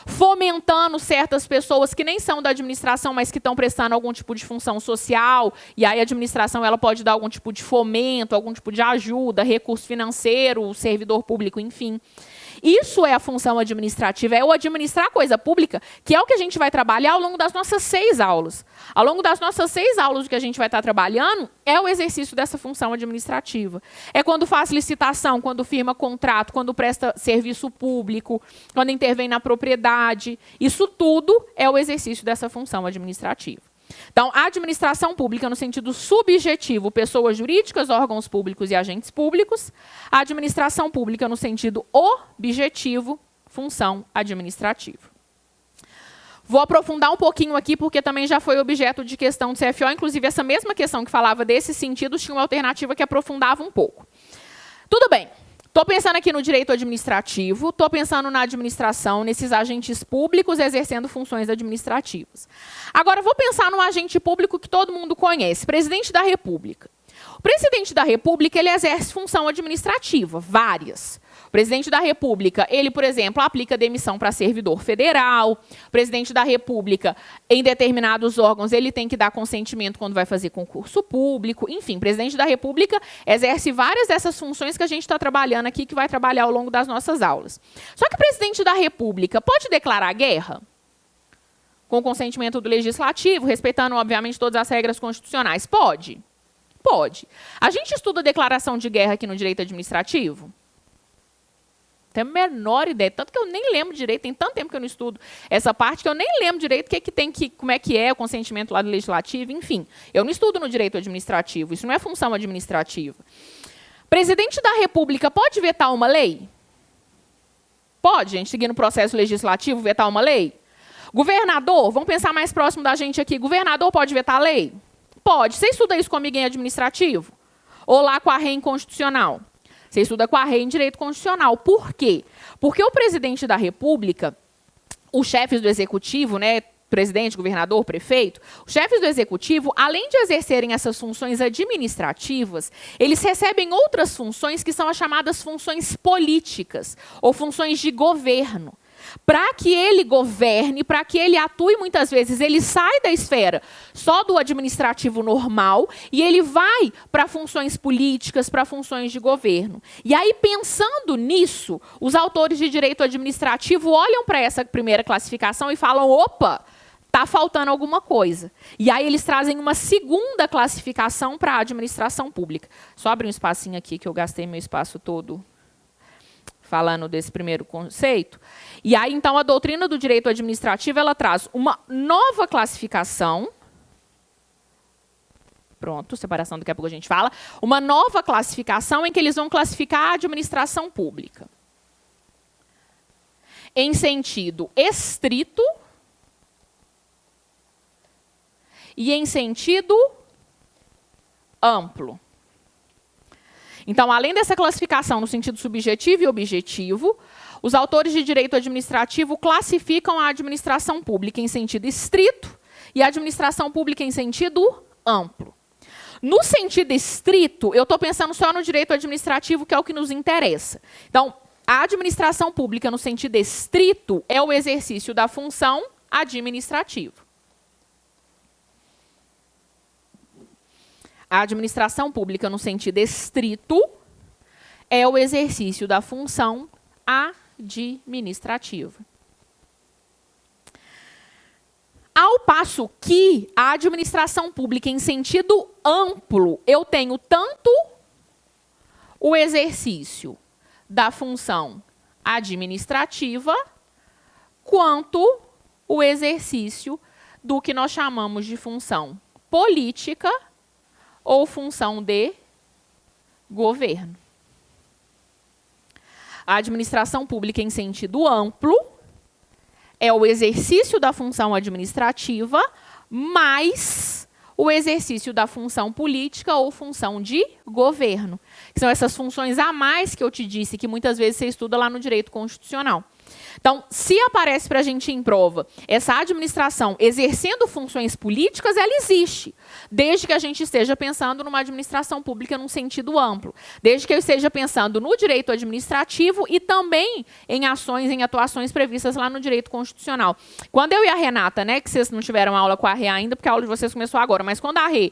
fomentando certas pessoas que nem são da administração, mas que estão prestando algum tipo de função social, e aí a administração ela pode dar algum tipo de fomento, algum tipo de ajuda, recurso financeiro, servidor público, enfim. Isso é a função administrativa, é o administrar a coisa pública, que é o que a gente vai trabalhar ao longo das nossas 6 aulas. Ao longo das nossas 6 aulas, o que a gente vai estar trabalhando é o exercício dessa função administrativa. É quando faz licitação, quando firma contrato, quando presta serviço público, quando intervém na propriedade. Isso tudo é o exercício dessa função administrativa. Então, a administração pública, no sentido subjetivo, pessoas jurídicas, órgãos públicos e agentes públicos. A administração pública, no sentido objetivo, função administrativa. Vou aprofundar um pouquinho aqui, porque também já foi objeto de questão do CFO. Inclusive, essa mesma questão que falava desses sentidos tinha uma alternativa que aprofundava um pouco. Tudo bem. Estou pensando aqui no direito administrativo, estou pensando na administração, nesses agentes públicos exercendo funções administrativas. Agora, vou pensar num agente público que todo mundo conhece, presidente da República. O presidente da República, ele exerce função administrativa, várias. O presidente da República, ele, por exemplo, aplica demissão para servidor federal. O presidente da República, em determinados órgãos, ele tem que dar consentimento quando vai fazer concurso público. Enfim, o presidente da República exerce várias dessas funções que a gente está trabalhando aqui, que vai trabalhar ao longo das nossas aulas. Só que o presidente da República pode declarar guerra? Com consentimento do legislativo, respeitando, obviamente, todas as regras constitucionais. Pode? Pode. A gente estuda a declaração de guerra aqui no direito administrativo? Tenho a menor ideia, tanto que eu nem lembro direito, tem tanto tempo que eu não estudo essa parte que eu nem lembro direito como é que é o consentimento lá do legislativo, enfim. Eu não estudo no direito administrativo, isso não é função administrativa. Presidente da República pode vetar uma lei? Pode, gente, seguindo o processo legislativo, vetar uma lei? Governador, vamos pensar mais próximo da gente aqui, governador pode vetar a lei? Pode. Você estuda isso com amiguinho administrativo? Ou lá com a REM constitucional? Você estuda com a REM em direito constitucional. Por quê? Porque o presidente da República, os chefes do executivo, né, presidente, governador, prefeito, os chefes do executivo, além de exercerem essas funções administrativas, eles recebem outras funções que são as chamadas funções políticas ou funções de governo. Para que ele governe, para que ele atue, muitas vezes ele sai da esfera só do administrativo normal e ele vai para funções políticas, para funções de governo. E aí, pensando nisso, os autores de direito administrativo olham para essa primeira classificação e falam, opa, está faltando alguma coisa. E aí eles trazem uma segunda classificação para a administração pública. Só abrir um espacinho aqui, que eu gastei meu espaço todo falando desse primeiro conceito. E aí, então, a doutrina do direito administrativo, ela traz uma nova classificação. Pronto, separação, daqui a pouco a gente fala. Uma nova classificação em que eles vão classificar a administração pública em sentido estrito e em sentido amplo. Então, além dessa classificação no sentido subjetivo e objetivo, os autores de direito administrativo classificam a administração pública em sentido estrito e a administração pública em sentido amplo. No sentido estrito, eu estou pensando só no direito administrativo, que é o que nos interessa. Então, a administração pública no sentido estrito é o exercício da função administrativa. A administração pública, no sentido estrito, é o exercício da função administrativa. Ao passo que a administração pública, em sentido amplo, eu tenho tanto o exercício da função administrativa, quanto o exercício do que nós chamamos de função política ou função de governo. A administração pública em sentido amplo é o exercício da função administrativa mais o exercício da função política ou função de governo. Que são essas funções a mais que eu te disse, que muitas vezes você estuda lá no direito constitucional. Então, se aparece para a gente em prova essa administração exercendo funções políticas, ela existe. Desde que a gente esteja pensando numa administração pública num sentido amplo. Desde que eu esteja pensando no direito administrativo e também em ações, em atuações previstas lá no direito constitucional. Quando eu e a Renata, né, que vocês não tiveram aula com a Rê ainda, porque a aula de vocês começou agora, mas quando a Rê,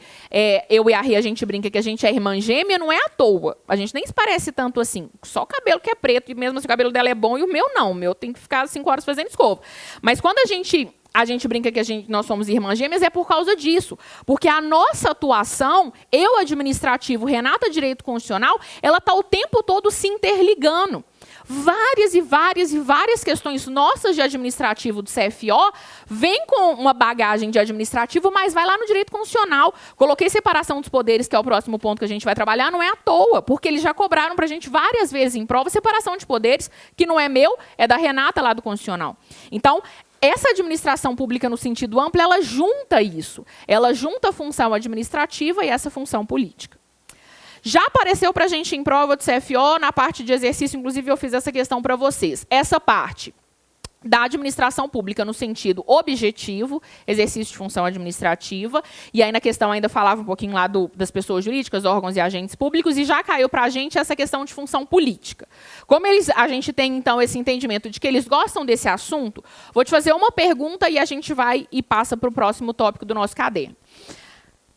eu e a Rê, a gente brinca que a gente é irmã gêmea, não é à toa. A gente nem se parece tanto assim. Só o cabelo que é preto, e mesmo assim o cabelo dela é bom, e o meu não. O meu tem que ficar 5 horas fazendo escova. Mas quando a gente brinca que nós somos irmãs gêmeas, é por causa disso. Porque a nossa atuação, eu administrativo, Renata direito constitucional, ela está o tempo todo se interligando. Várias e várias questões nossas de administrativo do CFO vêm com uma bagagem de administrativo, mas vai lá no direito constitucional. Coloquei separação dos poderes, que é o próximo ponto que a gente vai trabalhar, não é à toa, porque eles já cobraram para a gente várias vezes em prova separação de poderes, que não é meu, é da Renata lá do constitucional. Então, essa administração pública no sentido amplo, ela junta isso. Ela junta a função administrativa e essa função política. Já apareceu para a gente em prova do CFO, na parte de exercício, inclusive eu fiz essa questão para vocês. Essa parte da administração pública no sentido objetivo, exercício de função administrativa, e aí na questão ainda falava um pouquinho lá das pessoas jurídicas, órgãos e agentes públicos, e já caiu para a gente essa questão de função política. Como a gente tem, então, esse entendimento de que eles gostam desse assunto, vou te fazer uma pergunta e a gente vai e passa para o próximo tópico do nosso caderno.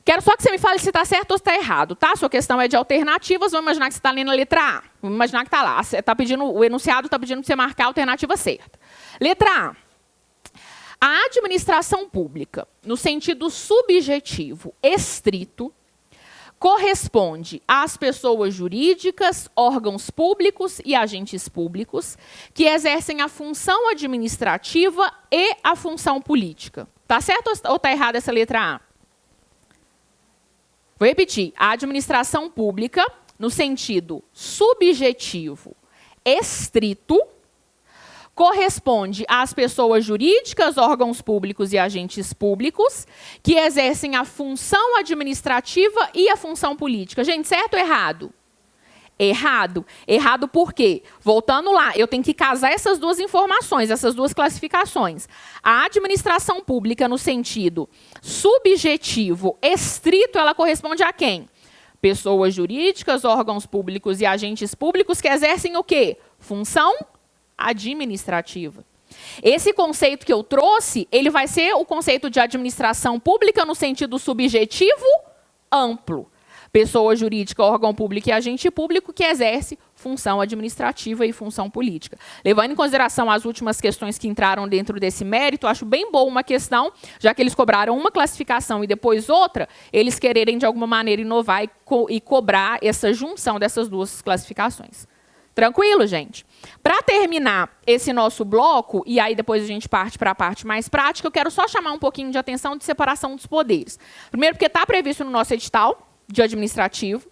Quero só que você me fale se está certo ou se está errado, tá? Sua questão é de alternativas, vamos imaginar que você está lendo a letra A. Vamos imaginar que está lá. O enunciado está pedindo para você marcar a alternativa certa. Letra A. A administração pública, no sentido subjetivo estrito, corresponde às pessoas jurídicas, órgãos públicos e agentes públicos que exercem a função administrativa e a função política. Está certo ou está errada essa letra A? Vou repetir. A administração pública, no sentido subjetivo estrito, corresponde às pessoas jurídicas, órgãos públicos e agentes públicos que exercem a função administrativa e a função política. Gente, certo ou errado? Errado. Errado por quê? Voltando lá, eu tenho que casar essas duas informações, essas duas classificações. A administração pública, no sentido subjetivo, estrito, ela corresponde a quem? Pessoas jurídicas, órgãos públicos e agentes públicos que exercem o quê? Função administrativa. Esse conceito que eu trouxe, ele vai ser o conceito de administração pública no sentido subjetivo amplo. Pessoa jurídica, órgão público e agente público que exerce função administrativa e função política. Levando em consideração as últimas questões que entraram dentro desse mérito, acho bem boa uma questão, já que eles cobraram uma classificação e depois outra, eles quererem de alguma maneira inovar e cobrar essa junção dessas duas classificações. Tranquilo, gente? Para terminar esse nosso bloco, e aí depois a gente parte para a parte mais prática, eu quero só chamar um pouquinho de atenção de separação dos poderes. Primeiro porque está previsto no nosso edital de administrativo,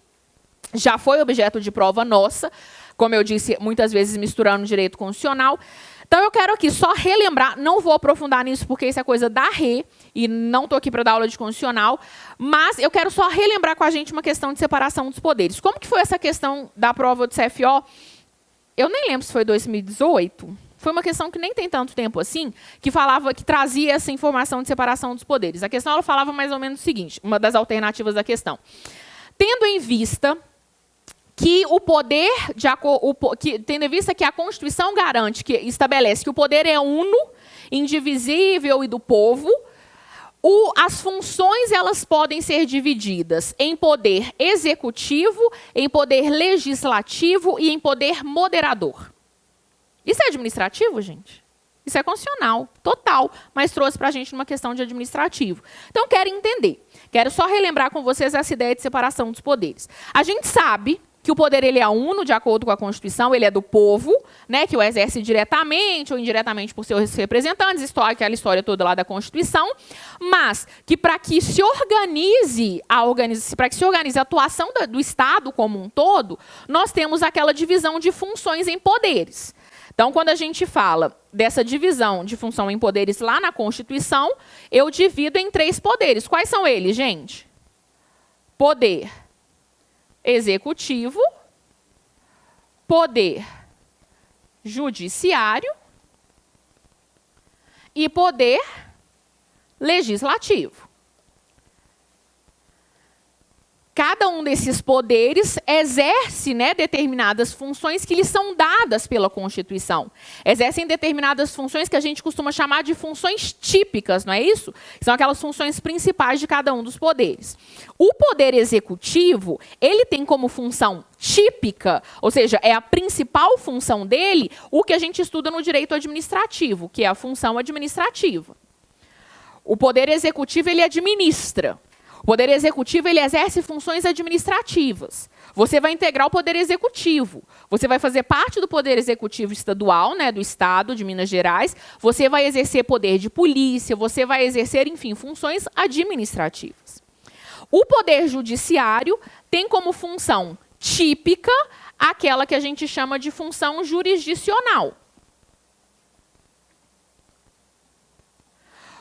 já foi objeto de prova nossa, como eu disse, muitas vezes misturando direito constitucional. Então eu quero aqui só relembrar, não vou aprofundar nisso porque isso é coisa da RE, e não estou aqui para dar aula de constitucional, mas eu quero só relembrar com a gente uma questão de separação dos poderes. Como que foi essa questão da prova do CFO? Eu nem lembro se foi 2018, foi uma questão que nem tem tanto tempo assim, que falava, que trazia essa informação de separação dos poderes. A questão ela falava mais ou menos o seguinte, uma das alternativas da questão. Tendo em vista que o poder, tendo em vista que a Constituição garante, que estabelece que o poder é uno, indivisível e do povo, as funções elas podem ser divididas em poder executivo, em poder legislativo e em poder moderador. Isso é administrativo, gente? Isso é constitucional, total, mas trouxe para a gente uma questão de administrativo. Então, quero entender. Quero só relembrar com vocês essa ideia de separação dos poderes. A gente sabe que o poder ele é uno, de acordo com a Constituição, ele é do povo, né, que o exerce diretamente ou indiretamente por seus representantes, aquela história toda lá da Constituição, mas que para que se organize a atuação do Estado como um todo, nós temos aquela divisão de funções em poderes. Então, quando a gente fala dessa divisão de função em poderes lá na Constituição, eu divido em 3 poderes. Quais são eles, gente? Poder executivo, poder judiciário e poder legislativo. Cada um desses poderes exerce, né, determinadas funções que lhes são dadas pela Constituição. Exercem determinadas funções que a gente costuma chamar de funções típicas, não é isso? São aquelas funções principais de cada um dos poderes. O poder executivo, ele tem como função típica, ou seja, é a principal função dele, o que a gente estuda no direito administrativo, que é a função administrativa. O poder executivo, ele administra. O poder executivo ele exerce funções administrativas. Você vai integrar o poder executivo. Você vai fazer parte do poder executivo estadual, né, do Estado de Minas Gerais. Você vai exercer poder de polícia. Você vai exercer, enfim, funções administrativas. O poder judiciário tem como função típica aquela que a gente chama de função jurisdicional.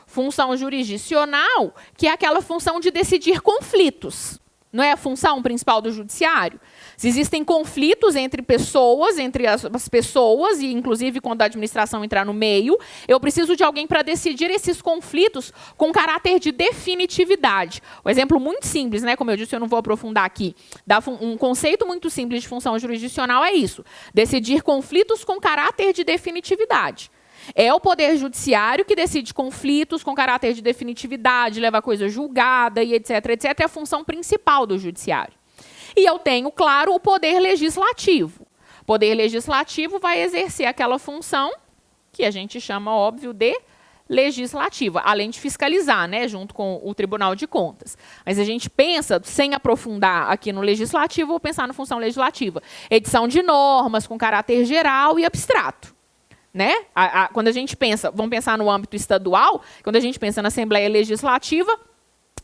Função jurisdicional, que é aquela função de decidir conflitos. Não é a função principal do judiciário? Se existem conflitos entre pessoas, entre as pessoas, e inclusive quando a administração entrar no meio, eu preciso de alguém para decidir esses conflitos com caráter de definitividade. Um exemplo muito simples, né? Como eu disse, eu não vou aprofundar aqui. Um conceito muito simples de função jurisdicional é isso. Decidir conflitos com caráter de definitividade. É o poder judiciário que decide conflitos com caráter de definitividade, leva a coisa julgada e etc, etc. É a função principal do judiciário. E eu tenho, claro, o poder legislativo. O poder legislativo vai exercer aquela função que a gente chama, óbvio, de legislativa, além de fiscalizar, né, junto com o Tribunal de Contas. Mas a gente pensa, sem aprofundar aqui no legislativo, vou pensar na função legislativa. Edição de normas com caráter geral e abstrato. Né? Quando a gente pensa, vamos pensar no âmbito estadual, quando a gente pensa na Assembleia Legislativa,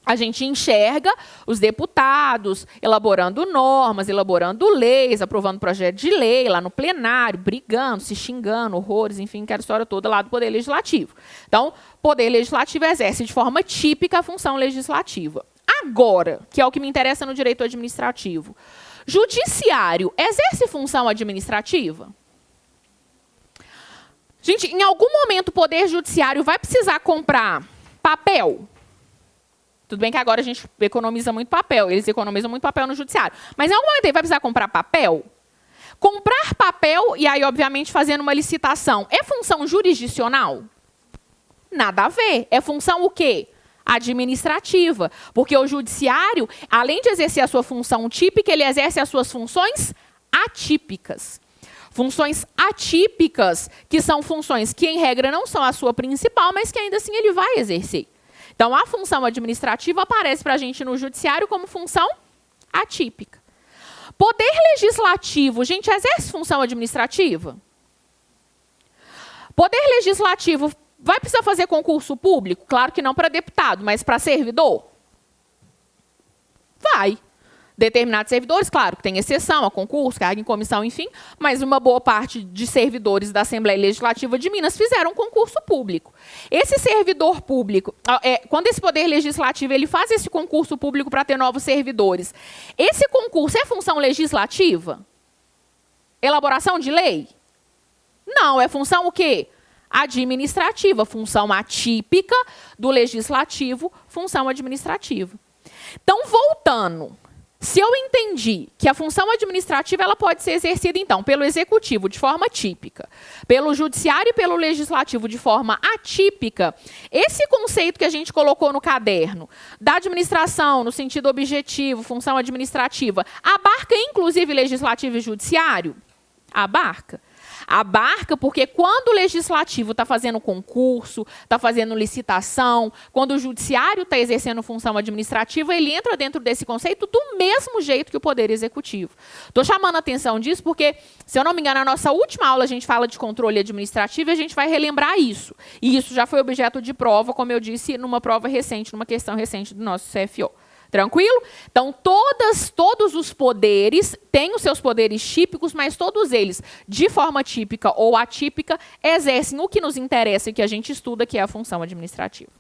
a gente enxerga os deputados elaborando normas, elaborando leis, aprovando projeto de lei lá no plenário, brigando, se xingando, horrores, enfim, aquela história toda lá do Poder Legislativo. Então, o Poder Legislativo exerce de forma típica a função legislativa. Agora, que é o que me interessa no direito administrativo, Judiciário exerce função administrativa? Gente, em algum momento o Poder Judiciário vai precisar comprar papel? Tudo bem que agora a gente economiza muito papel, eles economizam muito papel no Judiciário. Mas em algum momento ele vai precisar comprar papel? Comprar papel, e aí, obviamente, fazendo uma licitação, é função jurisdicional? Nada a ver. É função o quê? Administrativa. Porque o Judiciário, além de exercer a sua função típica, ele exerce as suas funções atípicas. Funções atípicas, que são funções que, em regra, não são a sua principal, mas que ainda assim ele vai exercer. Então, a função administrativa aparece para a gente no Judiciário como função atípica. Poder Legislativo, gente, exerce função administrativa? Poder Legislativo vai precisar fazer concurso público? Claro que não para deputado, mas para servidor? Vai. Determinados servidores, claro, que tem exceção a concurso, cargo em comissão, enfim, mas uma boa parte de servidores da Assembleia Legislativa de Minas fizeram concurso público. Esse servidor público, quando esse Poder Legislativo ele faz esse concurso público para ter novos servidores, esse concurso é função legislativa? Elaboração de lei? Não, é função o quê? Administrativa, função atípica do legislativo, função administrativa. Então, voltando... Se eu entendi que a função administrativa ela pode ser exercida, então, pelo executivo de forma típica, pelo judiciário e pelo legislativo de forma atípica, esse conceito que a gente colocou no caderno, da administração no sentido objetivo, função administrativa, abarca inclusive legislativo e judiciário? Abarca. Abarca porque quando o legislativo está fazendo concurso, está fazendo licitação, quando o judiciário está exercendo função administrativa, ele entra dentro desse conceito do mesmo jeito que o Poder Executivo. Estou chamando a atenção disso porque, se eu não me engano, na nossa última aula a gente fala de controle administrativo e a gente vai relembrar isso. E isso já foi objeto de prova, como eu disse, numa prova recente, numa questão recente do nosso CFO. Tranquilo? Então, todos os poderes têm os seus poderes típicos, mas todos eles, de forma típica ou atípica, exercem o que nos interessa e que a gente estuda, que é a função administrativa.